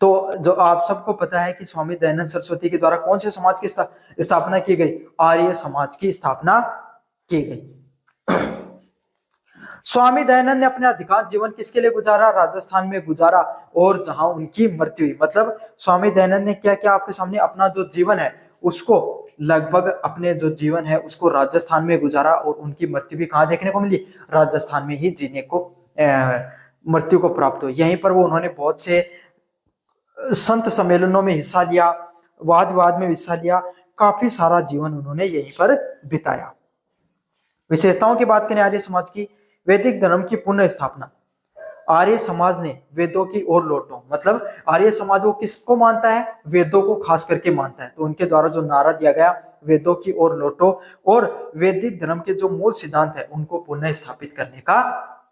Speaker 1: तो जो आप सबको पता है कि स्वामी दयानंद सरस्वती के द्वारा कौन से समाज की स्थापना की गई? आर्य समाज की स्थापना की गई। स्वामी दयानंद ने अपने अधिकांश जीवन किसके लिए गुजारा? राजस्थान में गुजारा और जहां उनकी मृत्यु हुई। मतलब स्वामी दयानंद ने क्या क्या आपके सामने अपना जो जीवन है उसको लगभग अपने जो जीवन है उसको राजस्थान में गुजारा और उनकी मृत्यु भी कहाँ देखने को मिली? राजस्थान में ही जीने को मृत्यु को प्राप्त हुई। यहीं पर वो उन्होंने बहुत से संत सम्मेलनों में हिस्सा लिया, वाद विवाद में हिस्सा लिया, काफी सारा जीवन उन्होंने यहीं पर बिताया। विशेषताओं की बात करें आर्य समाज की, वैदिक धर्म की पुनः स्थापना। आर्य समाज ने वेदों की ओर लौटो, मतलब आर्य समाज वो किसको मानता है? वेदों को खास करके मानता है। तो उनके द्वारा जो नारा दिया गया वेदों की ओर लौटो और वैदिक धर्म के जो मूल सिद्धांत है उनको पुनः स्थापित करने का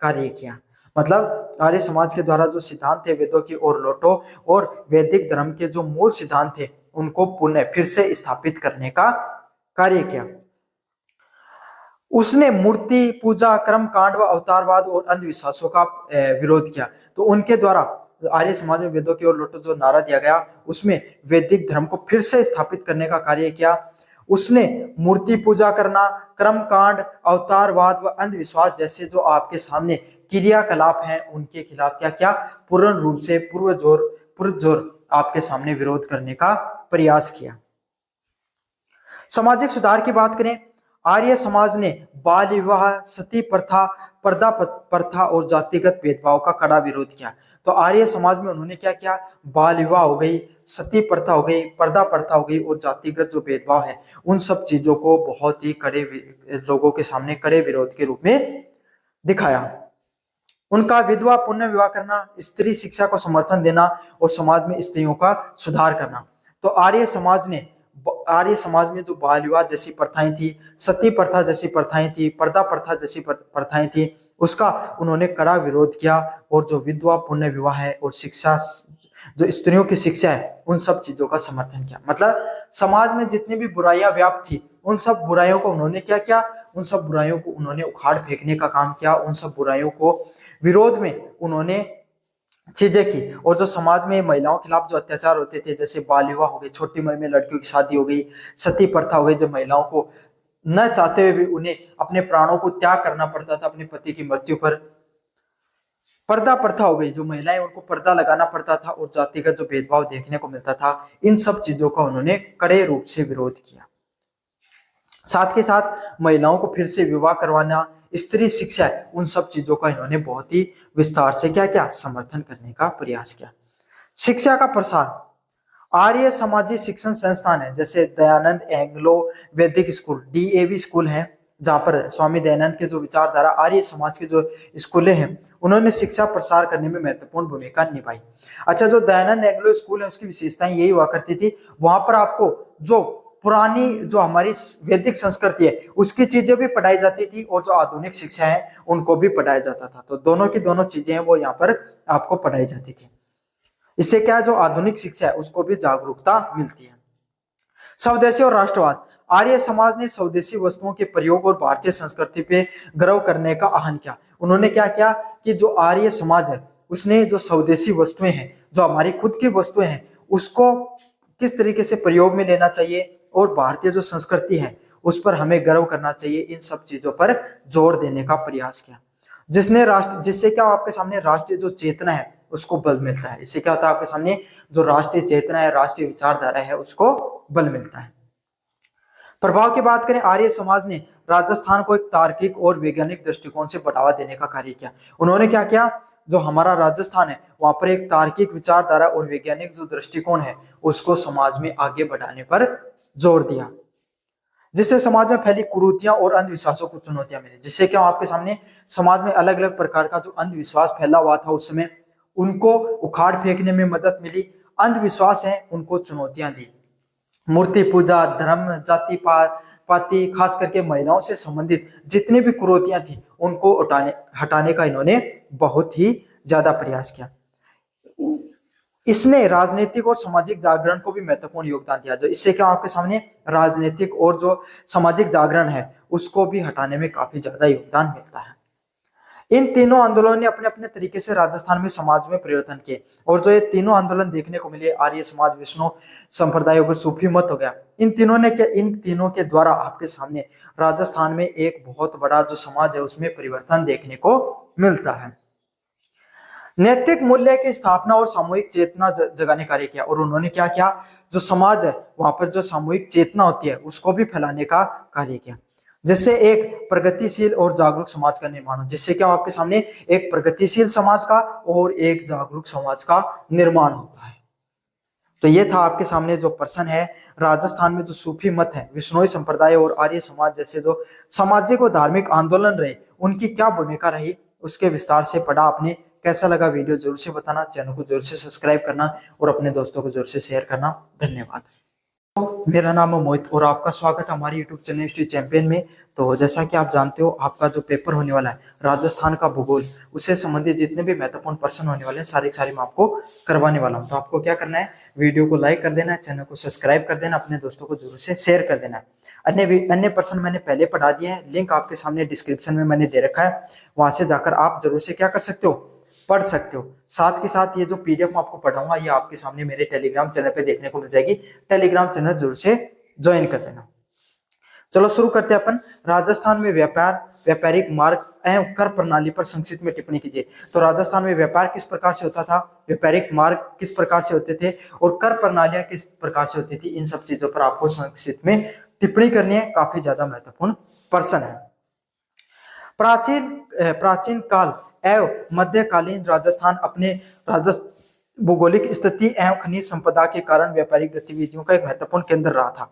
Speaker 1: कार्य किया। मतलब आर्य समाज के द्वारा जो सिद्धांत थे वेदों की ओर लौटो और वैदिक धर्म के जो मूल सिद्धांत थे उनको पुनः फिर से स्थापित करने का कार्य किया। उसने मूर्ति पूजा, कर्म कांड व अवतारवाद और अंधविश्वासों का विरोध किया। तो उनके द्वारा आर्य समाज में वेदों की ओर लौटो जो नारा दिया गया उसमें वैदिक धर्म को फिर से स्थापित करने का कार्य किया। उसने मूर्ति पूजा करना, कर्म कांड, अवतारवाद व अंधविश्वास जैसे जो आपके सामने क्रियाकलाप हैं उनके खिलाफ क्या क्या पूर्ण रूप से पुरजोर आपके सामने विरोध करने का प्रयास किया। सामाजिक सुधार की बात करें, आर्य समाज ने बाल विवाह, सती प्रथा, पर्दा प्रथा और जातिगत भेदभाव का कड़ा विरोध किया। तो आर्य समाज में उन्होंने क्या किया? बाल विवाह हो गई, सती प्रथा हो गई, पर्दा प्रथा हो गई और जातिगत जो भेदभाव है उन सब चीजों को बहुत ही कड़े लोगों के सामने कड़े विरोध के रूप में दिखाया। उनका विधवा पुनर्विवाह करना, स्त्री शिक्षा को समर्थन देना और समाज में स्त्रियों का सुधार करना। तो आर्य समाज में जो बाल विवाह जैसी प्रथाएं थी, सती प्रथा जैसी प्रथाएं थी, पर्दा प्रथा जैसी प्रथाएं थी, उसका उन्होंने कड़ा विरोध किया और जो विधवा पुनर्विवाह है और शिक्षा, जो स्त्रियों की शिक्षा है उन सब चीजों का समर्थन किया। मतलब समाज में जितनी भी बुराइयां व्याप्त थी उन सब बुराइयों को उन्होंने क्या किया? उन सब बुराइयों को उन्होंने उखाड़ फेंकने का काम किया। उन सब बुराइयों को विरोध में उन्होंने चीजें की। और जो समाज में महिलाओं के खिलाफ जो अत्याचार होते थे, जैसे बाल विवाह हो गए, छोटी उम्र में लड़कियों की शादी हो गई, सती प्रथा हो गई, जब महिलाओं को न चाहते हुए भी उन्हें अपने प्राणों को त्याग करना पड़ता था अपने पति की मृत्यु पर, पर्दा प्रथा हो गई, जो महिलाएं उनको पर्दा लगाना पड़ता था और जातिगत जो भेदभाव देखने को मिलता था, इन सब चीजों का उन्होंने कड़े रूप से विरोध किया। साथ के साथ महिलाओं को फिर से विवाह करवाना, स्त्री शिक्षा, उन सब चीजों का इन्होंने बहुत ही विस्तार से क्या क्या समर्थन करने का प्रयास किया। शिक्षा का प्रसार, आर्य समाजी शिक्षण संस्थान है, जैसे दयानंद एंग्लो वैदिक स्कूल, डीएवी स्कूल है, जहां पर स्वामी दयानंद के जो विचारधारा आर्य समाज के जो स्कूलें हैं, उन्होंने शिक्षा प्रसार करने में महत्वपूर्ण भूमिका निभाई। अच्छा, जो दयानंद एंग्लो स्कूल है उसकी विशेषताएं यही हुआ करती थी, वहां पर आपको जो पुरानी जो हमारी वैदिक संस्कृति है उसकी चीजें भी पढ़ाई जाती थी और जो आधुनिक शिक्षा है उनको भी पढ़ाया जाता था। तो दोनों की दोनों चीजें हैं वो यहाँ पर आपको पढ़ाई जाती थी। इससे क्या जो आधुनिक शिक्षा है उसको भी जागरूकता मिलती है। स्वदेशी और राष्ट्रवाद, आर्य समाज ने स्वदेशी वस्तुओं के प्रयोग और भारतीय संस्कृति पे गर्व करने का आह्वान किया। उन्होंने क्या किया कि जो आर्य समाज है उसने जो स्वदेशी वस्तुएं हैं, जो हमारी खुद की वस्तुएं हैं, उसको किस तरीके से प्रयोग में लेना चाहिए और भारतीय जो संस्कृति है उस पर हमें गर्व करना चाहिए, इन सब चीजों पर जोर देने का प्रयास किया। जिससे क्या आपके सामने राष्ट्रीय जो चेतना है उसको बल मिलता है। इससे क्या होता है, आपके सामने जो राष्ट्रीय चेतना है, राष्ट्रीय विचारधारा है, उसको बल मिलता है। प्रभाव की बात करें, आर्य समाज ने राजस्थान को एक तार्किक और वैज्ञानिक दृष्टिकोण से बढ़ावा देने का कार्य किया। उन्होंने क्या किया, जो हमारा राजस्थान है वहां पर एक तार्किक विचारधारा और वैज्ञानिक जो दृष्टिकोण है उसको समाज में आगे बढ़ाने पर जोर दिया, जिससे समाज में फैली कुरीतियां और अंधविश्वासों को चुनौतियां मिली। जिससे क्या आपके सामने समाज में अलग अलग प्रकार का जो अंधविश्वास फैला हुआ था उस समय, उनको उखाड़ फेंकने में मदद मिली। अंधविश्वास है उनको चुनौतियां दी। मूर्ति पूजा, धर्म, जाति पाति, खास करके महिलाओं से संबंधित जितनी भी कुरीतियां थी उनको हटाने का इन्होंने बहुत ही ज्यादा प्रयास किया। इसने राजनीतिक और सामाजिक जागरण को भी महत्वपूर्ण योगदान दिया। जो इससे क्या आपके सामने राजनीतिक और जो सामाजिक जागरण है उसको भी हटाने में काफी ज्यादा योगदान मिलता है। इन तीनों आंदोलनों ने अपने अपने तरीके से राजस्थान में समाज में परिवर्तन किए। और जो ये तीनों आंदोलन देखने को मिले, आर्य समाज, विष्णु संप्रदाय और सूफी मत हो गया, इन तीनों के द्वारा आपके सामने राजस्थान में एक बहुत बड़ा जो समाज है उसमें परिवर्तन देखने को मिलता है। नैतिक मूल्य की स्थापना और सामूहिक चेतना जगाने कार्य किया। और उन्होंने क्या किया, जो समाज है वहां पर जो सामूहिक चेतना होती है उसको भी फैलाने का कार्य किया, जिससे एक प्रगतिशील और जागरूक समाज का निर्माण हो। जिससे क्या आपके सामने एक प्रगतिशील समाज का और एक जागरूक समाज का निर्माण होता है। तो ये था आपके सामने जो प्रश्न है, राजस्थान में जो सूफी मत है, विश्नोई संप्रदाय और आर्य समाज जैसे जो सामाजिक और धार्मिक आंदोलन रहे, उनकी क्या भूमिका रही, उसके विस्तार से पढ़ा आपने। कैसा लगा वीडियो जरूर से बताना, चैनल को जरूर से सब्सक्राइब करना और अपने दोस्तों को जरूर से शेयर करना। धन्यवाद। मेरा नाम है मोहित और आपका स्वागत है हमारे YouTube चैनल हिस्ट्री चैंपियन में। तो जैसा कि आप जानते हो, आपका जो पेपर होने वाला है राजस्थान का भूगोल, उससे संबंधित जितने भी महत्वपूर्ण प्रश्न होने वाले हैं सारे मैं आपको करवाने वाला हूं। तो आपको क्या करना है, वीडियो को लाइक कर देना है, चैनल को सब्सक्राइब कर देना, अपने दोस्तों को जरूर से शेयर कर देना है। अन्य प्रश्न मैंने पहले पढ़ा दिए हैं, लिंक आपके सामने डिस्क्रिप्शन में मैंने दे रखा है, वहां से जाकर आप जरूर से क्या कर सकते हो, पढ़ सकते हो। साथ के साथ ये जो पीडीएफ मैं आपको पढ़ाऊंगा ये आपके सामने मेरे टेलीग्राम चैनल पे देखने को मिल जाएगी। टेलीग्राम चैनल जरूर से ज्वाइन कर देना। चलो शुरू करते हैं अपन। राजस्थान में व्यापारिक मार्ग एवं कर प्रणाली पर संक्षिप्त में टिप्पणी कीजिए। तो राजस्थान में व्यापार किस प्रकार से होता था, व्यापारिक मार्ग किस प्रकार से होते थे और कर प्रणालियां किस प्रकार से होती थी, इन सब चीजों पर आपको संक्षिप्त में टिप्पणी करनी है। काफी ज्यादा महत्वपूर्ण प्रश्न है। प्राचीन काल एवं मध्यकालीन राजस्थान अपने भौगोलिक स्थिति एवं खनिज संपदा के कारण व्यापारिक गतिविधियों का एक महत्वपूर्ण केंद्र रहा था।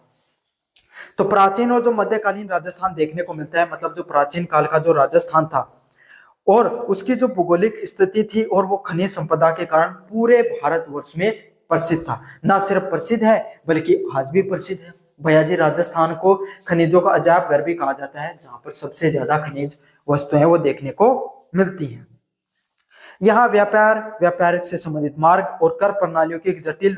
Speaker 1: तो प्राचीन और जो मध्यकालीन राजस्थान देखने को मिलता है, मतलब जो प्राचीन काल का जो राजस्थान था और उसकी जो भौगोलिक स्थिति थी और वो खनिज संपदा के कारण पूरे भारतवर्ष में प्रसिद्ध था। ना सिर्फ प्रसिद्ध है बल्कि आज भी प्रसिद्ध है। भैयाजी, राजस्थान को खनिजों का अजायब घर भी कहा जाता है, जहां पर सबसे ज्यादा खनिज वस्तुएं वो देखने को मिलती हैं। यहाँ व्यापार से संबंधित मार्ग और कर प्रणालियों की एक जटिल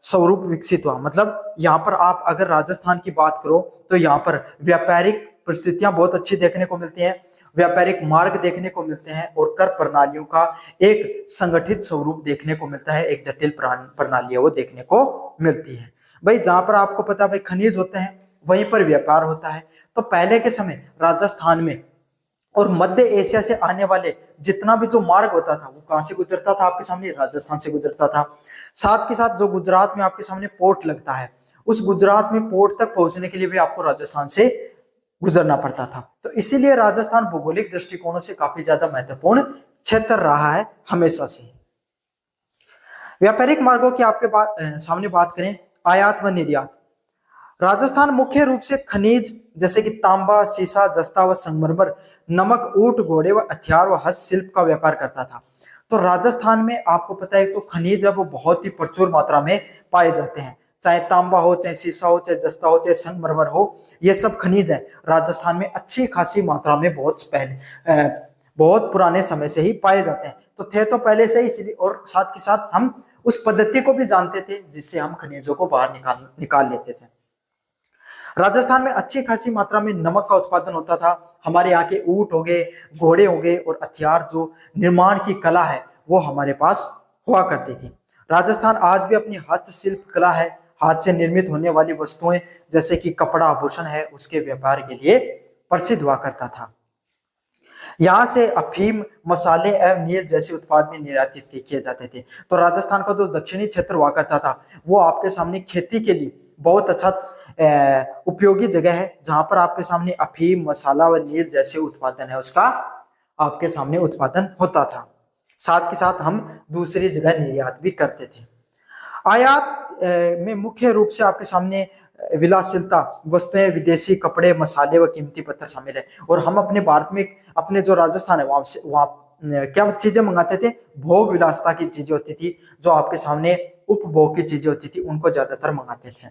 Speaker 1: स्वरूप विकसित हुआ। मतलब यहाँ पर आप अगर राजस्थान की बात करो तो यहाँ पर व्यापारिक परिस्थितियां बहुत अच्छी देखने को मिलती हैं व्यापारिक मार्ग देखने को मिलते हैं और कर प्रणालियों का एक संगठित स्वरूप देखने को मिलता है, एक जटिल प्रणाली है वो देखने को मिलती है। भाई जहां पर आपको पता भाई खनिज होते हैं वहीं पर व्यापार होता है। तो पहले के समय राजस्थान में और मध्य एशिया से आने वाले जितना भी जो मार्ग होता था वो कहां से गुजरता था, आपके सामने राजस्थान से गुजरता था। साथ के साथ जो गुजरात में आपके सामने पोर्ट लगता है, उस गुजरात में पोर्ट तक पहुंचने के लिए भी आपको राजस्थान से गुजरना पड़ता था। तो इसीलिए राजस्थान भौगोलिक दृष्टिकोणों से काफी ज्यादा महत्वपूर्ण क्षेत्र रहा है हमेशा से। व्यापारिक मार्गों की आपके सामने बात करें, आयात व निर्यात। राजस्थान मुख्य रूप से खनिज जैसे कि तांबा, सीसा, जस्ता व संगमरमर, नमक, ऊंट, घोड़े व हथियार व हस्तशिल्प का व्यापार करता था। तो राजस्थान में आपको पता है तो खनिज है वो बहुत ही प्रचुर मात्रा में पाए जाते हैं, चाहे तांबा हो, चाहे सीसा हो, चाहे जस्ता हो, चाहे संगमरमर हो, ये सब खनिज है राजस्थान में अच्छी खासी मात्रा में बहुत पुराने समय से ही पाए जाते हैं। तो थे तो पहले से ही, इसलिए और साथ के साथ हम उस पद्धति को भी जानते थे जिससे हम खनिजों को बाहर निकाल लेते थे। राजस्थान में अच्छी खासी मात्रा में नमक का उत्पादन होता था। हमारे यहाँ के ऊंट हो गए, घोड़े हो गए और हथियार, जो निर्माण की कला है वो हमारे पास हुआ करती थी। राजस्थान आज भी अपनी हस्तशिल्प कला है, हाथ से निर्मित होने वाली वस्तुएं जैसे कि कपड़ा, आभूषण है, उसके व्यापार के लिए प्रसिद्ध हुआ करता था। यहाँ से अफीम, मसाले एवं नील जैसे उत्पाद भी निर्यातित किए जाते थे। तो राजस्थान का जो दक्षिणी क्षेत्र हुआ करता था वो आपके सामने खेती के लिए बहुत अच्छा उपयोगी जगह है, जहां पर आपके सामने अफीम, मसाला व नील जैसे उत्पादन है उसका आपके सामने उत्पादन होता था। साथ के साथ हम दूसरी जगह निर्यात भी करते थे। आयात में मुख्य रूप से आपके सामने विलासिता वस्तुएं, विदेशी कपड़े, मसाले व कीमती पत्थर शामिल है। और हम अपने भारत में अपने जो राजस्थान है वहां क्या चीजें मंगाते थे, भोग विलासिता की चीजें होती थी, जो आपके सामने उपभोग की चीजें होती थी उनको ज्यादातर मंगाते थे,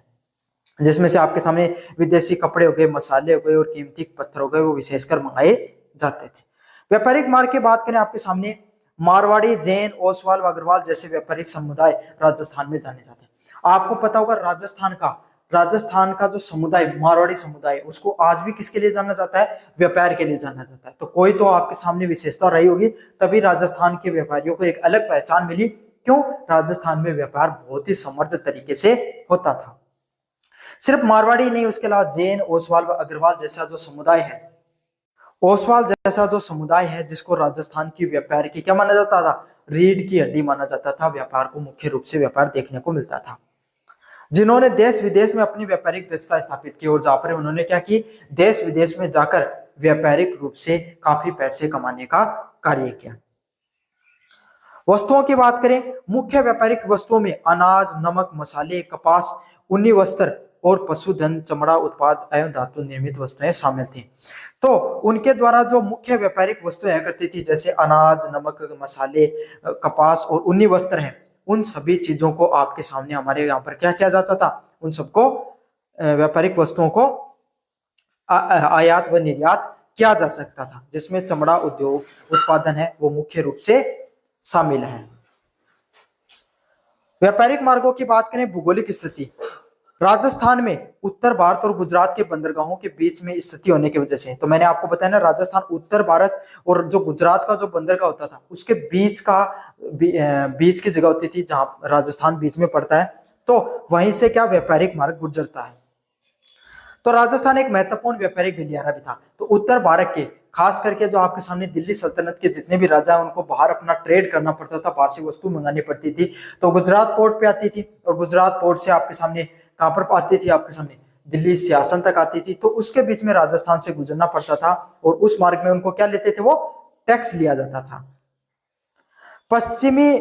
Speaker 1: जिसमें से आपके सामने विदेशी कपड़े हो गए, मसाले हो गए और कीमती पत्थर हो गए, वो विशेषकर मंगाए जाते थे। व्यापारिक मार्ग की बात करें, आपके सामने मारवाड़ी, जैन, ओसवाल व अग्रवाल जैसे व्यापारिक समुदाय राजस्थान में जाने जाते हैं। आपको पता होगा राजस्थान का जो समुदाय मारवाड़ी समुदाय, उसको आज भी किसके लिए जाना जाता है, व्यापार के लिए जाना जाता है। तो कोई तो आपके सामने विशेषता रही होगी, तभी राजस्थान के व्यापारियों को एक अलग पहचान मिली। क्यों? राजस्थान में व्यापार बहुत ही समृद्ध तरीके से होता था। सिर्फ मारवाड़ी नहीं, उसके अलावा जैन, ओसवाल व अग्रवाल जैसा जो समुदाय है, ओसवाल जैसा जो समुदाय है जिसको राजस्थान की व्यापार की क्या माना जाता था, रीढ़ की हड्डी माना जाता था, व्यापार को मुख्य रूप से व्यापार देखने को मिलता था, जिन्होंने देश विदेश में अपनी व्यापारिक दक्षता स्थापित की। और जहां पर उन्होंने क्या की, देश विदेश में जाकर व्यापारिक रूप से काफी पैसे कमाने का कार्य किया। वस्तुओं की बात करें, मुख्य व्यापारिक वस्तुओं में अनाज, नमक, मसाले, कपास, ऊनी वस्त्र और पशुधन, चमड़ा उत्पाद एवं धातु निर्मित वस्तुएं शामिल थी। तो उनके द्वारा जो मुख्य व्यापारिक वस्तुएं करती थी, जैसे अनाज, नमक, मसाले, कपास और ऊनी वस्त्र है, उन सभी चीजों को आपके सामने हमारे यहाँ पर क्या किया जाता था, उन सबको व्यापारिक वस्तुओं को आयात व निर्यात किया जा सकता था, जिसमें चमड़ा उद्योग उत्पादन है वो मुख्य रूप से शामिल है। व्यापारिक मार्गों की बात करें, भौगोलिक स्थिति। राजस्थान में उत्तर भारत और गुजरात के बंदरगाहों के बीच में स्थिति होने की वजह से, तो मैंने आपको बताया ना, राजस्थान उत्तर भारत और जो गुजरात का जो बंदरगाह होता था उसके बीच की जगह होती थी, जहां राजस्थान बीच में पड़ता है, तो वहीं से क्या व्यापारिक मार्ग गुजरता है। तो राजस्थान एक महत्वपूर्ण व्यापारिक गलियारा भी था। तो उत्तर भारत के खास करके जो आपके सामने दिल्ली सल्तनत के जितने भी राजा हैं उनको बाहर अपना ट्रेड करना पड़ता था, बाहर से वस्तु मंगानी पड़ती थी, तो गुजरात पोर्ट पे आती थी और गुजरात पोर्ट से आपके सामने कहां पर आती थी, आपके सामने दिल्ली सियासन तक आती थी। तो उसके बीच में राजस्थान से गुजरना पड़ता था और उस मार्ग में उनको क्या लेते थे, वो टैक्स लिया जाता था। पश्चिमी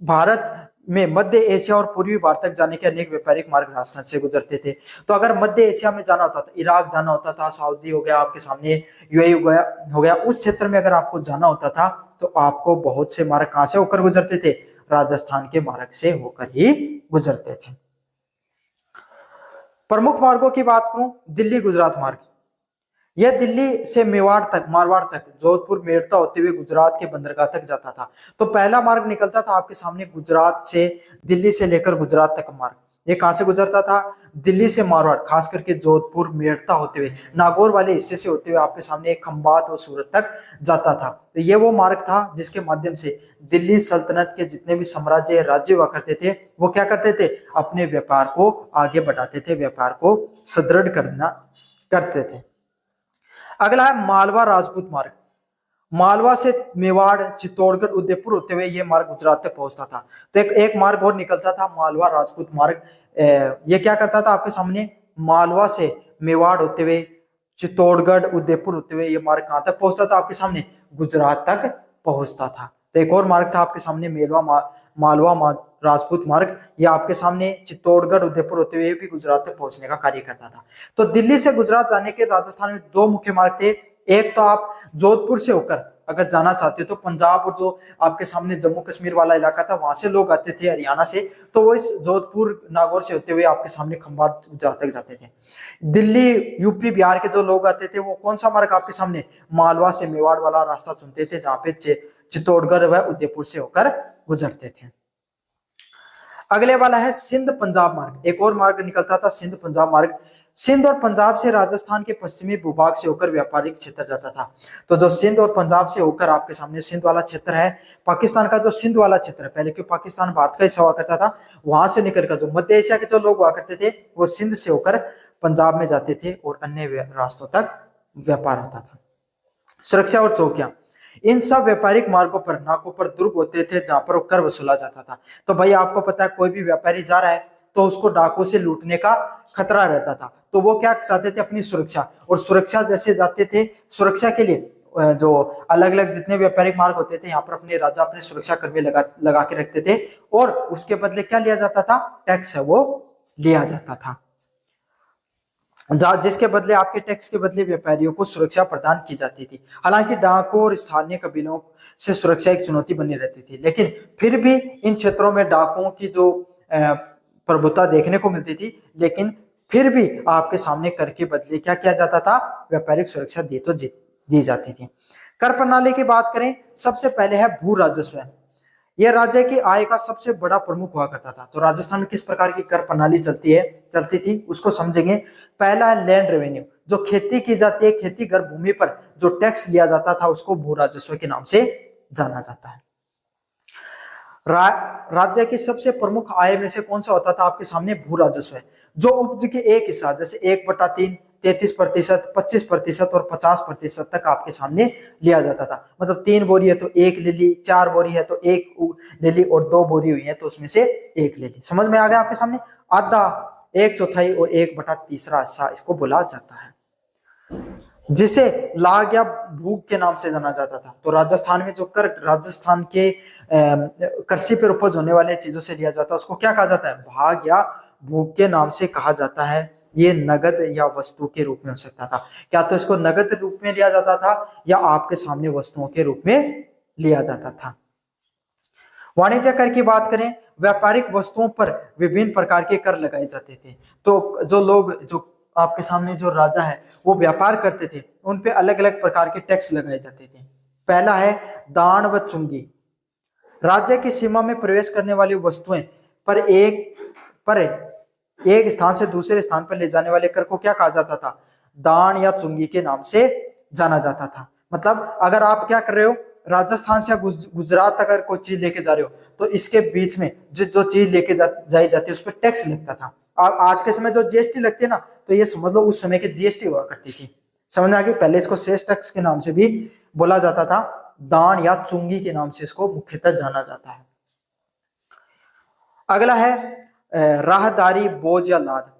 Speaker 1: भारत में मध्य एशिया और पूर्वी भारत तक जाने के अनेक व्यापारिक मार्ग राजस्थान से गुजरते थे। तो अगर मध्य एशिया में जाना होता था, इराक जाना होता था, सऊदी हो गया आपके सामने, यूएई हो गया, उस क्षेत्र में अगर आपको जाना होता था तो आपको बहुत से मार्ग कहां से होकर गुजरते थे, राजस्थान के मार्ग से होकर ही गुजरते थे। प्रमुख मार्गों की बात करूं, दिल्ली गुजरात मार्ग, यह दिल्ली से मारवाड़ तक, जोधपुर, मेड़ता होते हुए गुजरात के बंदरगाह तक जाता था। तो पहला मार्ग निकलता था आपके सामने गुजरात से, दिल्ली से लेकर गुजरात तक मार्ग, ये कहाँ से गुजरता था? दिल्ली से मारवाड़, खास करके जोधपुर, मेड़ता होते हुए, नागौर वाले हिस्से से होते हुए आपके सामने एक खंबात और सूरत तक जाता था। तो ये वो मार्ग था जिसके माध्यम से दिल्ली सल्तनत के जितने भी साम्राज्य राज्य हुआ करते थे वो क्या करते थे? अपने व्यापार को आगे बढ़ाते थे, व्यापार को सुदृढ़ करना करते थे। अगला है मालवा राजपूत मार्ग। मालवा से मेवाड़, चित्तौड़गढ़, उदयपुर होते हुए ये मार्ग गुजरात तक पहुंचता था। तो एक मार्ग और निकलता था मालवा राजपूत मार्ग। ये क्या करता था आपके सामने? मालवा से मेवाड़ होते हुए, चित्तौड़गढ़, उदयपुर होते हुए ये मार्ग कहां तक पहुंचता था आपके सामने? गुजरात तक पहुंचता था। तो एक और मार्ग था आपके सामने मालवा राजपूत मार्ग। ये आपके सामने चित्तौड़गढ़, उदयपुर होते हुए भी गुजरात तक पहुंचने का कार्य करता था। तो दिल्ली से गुजरात जाने के राजस्थान में दो मुख्य मार्ग थे। एक तो आप जोधपुर से होकर अगर जाना चाहते हो तो पंजाब और जो आपके सामने जम्मू कश्मीर वाला इलाका था वहां से लोग आते थे, हरियाणा से, तो वो इस जोधपुर नागौर से होते हुए आपके सामने खंभात गुजरात तक जाते थे। दिल्ली, यूपी, बिहार के जो लोग आते थे वो कौन सा मार्ग आपके सामने? मालवा से मेवाड़ वाला रास्ता चुनते थे, जहां पे चित्तौड़गढ़ व उदयपुर से होकर गुजरते थे। अगले वाला है सिंध पंजाब मार्ग। एक और मार्ग निकलता था सिंध पंजाब मार्ग। सिंध और पंजाब से राजस्थान के पश्चिमी भूभाग से होकर व्यापारिक क्षेत्र जाता था। तो जो सिंध और पंजाब से होकर आपके सामने सिंध वाला क्षेत्र है, पाकिस्तान का जो सिंध वाला क्षेत्र है, पहले क्यों पाकिस्तान भारत का हिस्सा हुआ करता था, वहां से निकलकर जो मध्य एशिया के जो लोग हुआ करते थे वो सिंध से होकर पंजाब में जाते थे और अन्य रास्तों तक व्यापार होता था। सुरक्षा और चौकियां, इन सब व्यापारिक मार्गों पर नाकों पर दुर्ग होते थे जहां पर कर वसूला जाता था। तो भाई आपको पता है कोई भी व्यापारी जा रहा है तो उसको डाकू से लूटने का खतरा रहता था, तो वो क्या चाहते थे? अपनी सुरक्षा। और सुरक्षा जैसे जाते थे, सुरक्षा के लिए जो अलग अलग जितने व्यापारिक मार्ग होते थे यहाँ पर अपने राजा अपने सुरक्षा कर्मी लगा के रखते थे और उसके बदले क्या लिया जाता था? टैक्स है वो लिया जाता था, जिसके बदले आपके टैक्स के बदले व्यापारियों को सुरक्षा प्रदान की जाती थी। हालांकि डाकुओं और स्थानीय कबीलों से सुरक्षा एक चुनौती बनी रहती थी, लेकिन फिर भी इन क्षेत्रों में डाकुओं की जो प्रभुता देखने को मिलती थी, लेकिन फिर भी आपके सामने कर के बदले क्या किया जाता था? व्यापारिक सुरक्षा दी जाती थी। कर प्रणाली की बात करें, सबसे पहले है भू राजस्व। यह राज्य की आय का सबसे बड़ा प्रमुख हुआ करता था। तो राजस्थान में किस प्रकार की कर प्रणाली चलती थी उसको समझेंगे। पहला है लैंड रेवेन्यू, जो खेती की जाती है, खेती घर भूमि पर जो टैक्स लिया जाता था उसको भू राजस्व के नाम से जाना जाता है। राज्य की सबसे प्रमुख आय में से कौन सा होता था आपके सामने? भू राजस्व है, जो उपज के एक हिस्सा जैसे 1/3, 33%, 25% और 50% तक आपके सामने लिया जाता था। मतलब 3 बोरी है तो 1 ले ली, 4 बोरी है तो 1 ले ली और 2 बोरी हुई है तो उसमें से 1 ले ली। समझ में आ गया आपके सामने? आधा, 1/4 और 1/3 हिस्सा इसको बोला जाता है, जिसे लाग या भूख के नाम से जाना जाता था। तो राजस्थान में जो कर राजस्थान के कृषि पर उपज होने वाले चीजों से लिया जाता है उसको क्या कहा जाता है? भाग या भूख के नाम से कहा जाता है। ये नगद या वस्तु के रूप में हो सकता था। क्या तो इसको नगद रूप में लिया जाता था या आपके सामने वस्तुओं के रूप में लिया जाता था। वाणिज्य कर की बात करें, व्यापारिक वस्तुओं पर विभिन्न प्रकार के कर लगाए जाते थे। तो जो लोग जो आपके सामने जो राजा है वो व्यापार करते थे उन पे अलग अलग प्रकार के टैक्स लगाए जाते थे। पहला है दान व चुंगी। राज्य की सीमा में प्रवेश करने वाली वस्तुएं पर एक स्थान से दूसरे स्थान पर ले जाने वाले कर को क्या कहा जाता था? दान या चुंगी के नाम से जाना जाता था। मतलब अगर आप क्या कर रहे हो, राजस्थान से गुजरात अगर कोई चीज लेके जा रहे हो तो इसके बीच में जो चीज लेके जाई जाती है उस पर टैक्स लगता था। आज के समय जो जीएसटी लगती है ना, तो ये समझ लो उस समय की जीएसटी हुआ करती थी। समझ में आ गई? पहले इसको सेस टैक्स के नाम से भी बोला जाता था, दान या चुंगी के नाम से इसको मुख्यतः जाना जाता है। अगला है राहदारी, बोझ या लाद।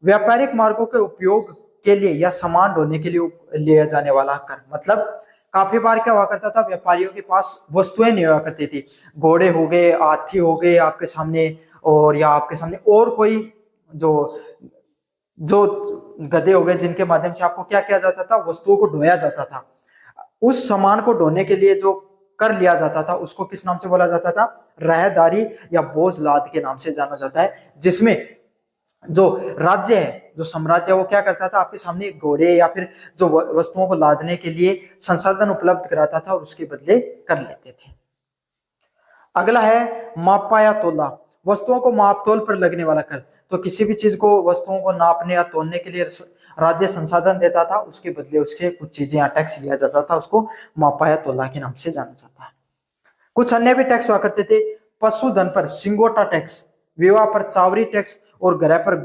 Speaker 1: व्यापारिक मार्गों के उपयोग के लिए या सामान ढोने के लिए लिया जाने वाला कर। मतलब काफी बार क्या हुआ करता था, व्यापारियों के पास वस्तुएं नहीं हुआ करती थी। घोड़े हो गए, हाथी हो गए आपके सामने, और या आपके सामने और कोई जो जो गधे हो गए, जिनके माध्यम से आपको क्या किया जाता था? वस्तुओं को ढोया जाता था। उस सामान को ढोने के लिए जो कर लिया जाता था उसको किस नाम से बोला जाता था? रहदारी या बोझ लाद के नाम से जाना जाता है। जिसमें जो राज्य है, जो साम्राज्य है, वो क्या करता था? आपके सामने घोड़े या फिर जो वस्तुओं को लादने के लिए संसाधन उपलब्ध कराता था और उसके बदले कर लेते थे। अगला है मापा या तोला। वस्तुओं को माप तोल पर लगने वाला कर। तो किसी भी चीज को, वस्तुओं को नापने या तोलने के लिए राज्य संसाधन देता था, उसके बदले उसके कुछ चीजें या टैक्स लिया जाता था, उसको मापा या तोला के नाम से जाना जाता है। कुछ अन्य भी टैक्स हुआ करते थे। पशुधन पर सिंगोटा टैक्स, विवाह पर चावरी टैक्स और गृह पर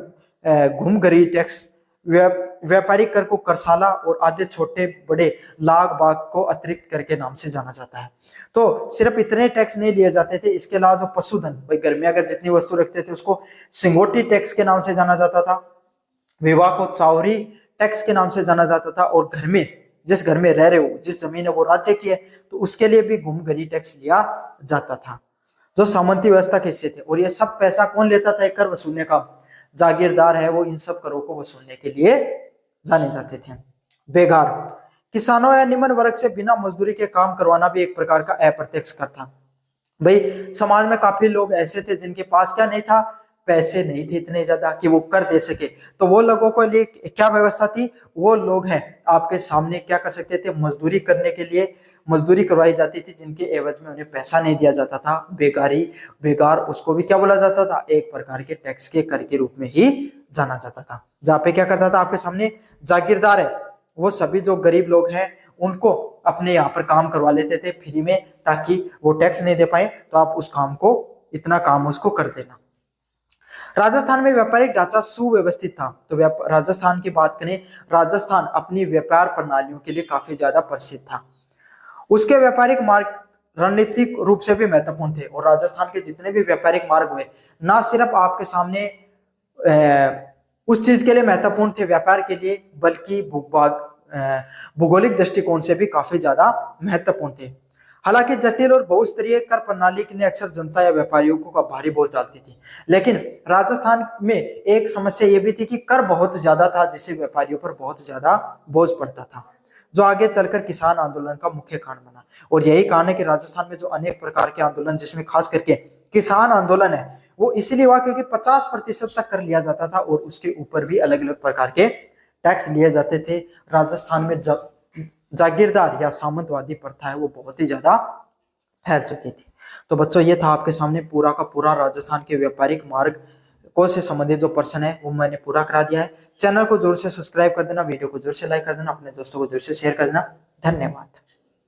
Speaker 1: घुमघरी टैक्स, व्यापारिक कर को करसाला और आधे छोटे बड़े लाग बाग को अतिरिक्त कर के नाम से जाना जाता है। तो सिर्फ इतने टैक्स नहीं लिए जाते थे, इसके अलावा जो पशुधन, भाई घर में अगर जितनी वस्तु रखते थे उसको सिंगोटी टैक्स के नाम से जाना जाता था, विवाह को चावरी टैक्स के नाम से जाना जाता था, और घर में, जिस घर में रह रहे हो, जिस जमीन है वो राज्य की है, तो उसके लिए भी घुमघरी टैक्स लिया जाता था, जो सामंती व्यवस्था के हिस्से थे। और ये सब पैसा कौन लेता था? कर वसूलने का जागीरदार है, वो इन सब करों को वसूलने के लिए जाने जाते थे। बेगार, किसानों या निम्न वर्ग से बिना मजदूरी के काम करवाना भी एक प्रकार का अप्रत्यक्ष कर था। भाई समाज में काफी लोग ऐसे थे जिनके पास क्या नहीं था, पैसे नहीं थे इतने ज्यादा कि वो कर दे सके, तो वो लोगों के लिए क्या व्यवस्था थी? वो लोग हैं आपके सामने क्या कर सकते थे? मजदूरी करने के लिए मजदूरी करवाई जाती थी, जिनके एवज में उन्हें पैसा नहीं दिया जाता था। बेगार, उसको भी क्या बोला जाता था? एक प्रकार के टैक्स के कर के रूप में ही जाना जाता था। जहाँ पे क्या करता था आपके सामने? जागीरदार है, वो सभी जो गरीब लोग हैं उनको अपने यहाँ पर काम करवा लेते थे फ्री में, ताकि वो टैक्स नहीं दे पाए, तो आप उस काम को, इतना काम उसको कर देना। राजस्थान में व्यापारिक ढांचा सुव्यवस्थित था। तो राजस्थान की बात करें, राजस्थान अपनी व्यापार प्रणालियों के लिए काफी ज्यादा प्रसिद्ध था। उसके व्यापारिक मार्ग रणनीतिक रूप से भी महत्वपूर्ण थे, और राजस्थान के जितने भी व्यापारिक मार्ग हुए, ना सिर्फ आपके सामने उस चीज के लिए महत्वपूर्ण थे, व्यापार के लिए, बल्कि भूगोलिक दृष्टिकोण से भी काफी ज्यादा महत्वपूर्ण थे। हालांकि जटिल और बहुस्तरीय कर प्रणाली ने अक्सर जनता या व्यापारियों को का भारी बोझ डालती थी, लेकिन राजस्थान में एक समस्या यह भी थी कि कर बहुत ज्यादा था, जिससे व्यापारियों पर बहुत ज्यादा बोझ पड़ता था, जो आगे चलकर किसान आंदोलन का मुख्य कारण बना। और यही कारण है कि राजस्थान में जो अनेक प्रकार के आंदोलन, जिसमें खास करके किसान आंदोलन है, वो इसीलिए हुआ क्योंकि 50% तक कर लिया जाता था, और उसके ऊपर भी अलग अलग प्रकार के टैक्स लिए जाते थे। राजस्थान में जब जागीरदार या सामंतवादी प्रथा है वो बहुत ही ज्यादा फैल चुकी थी। तो बच्चों, ये था आपके सामने पूरा का पूरा राजस्थान के व्यापारिक मार्ग को से संबंधित जो प्रश्न है वो मैंने पूरा करा दिया है। चैनल को जरूर से सब्सक्राइब कर देना, वीडियो को जरूर से लाइक कर देना, अपने दोस्तों को जरूर से शेयर कर देना। धन्यवाद।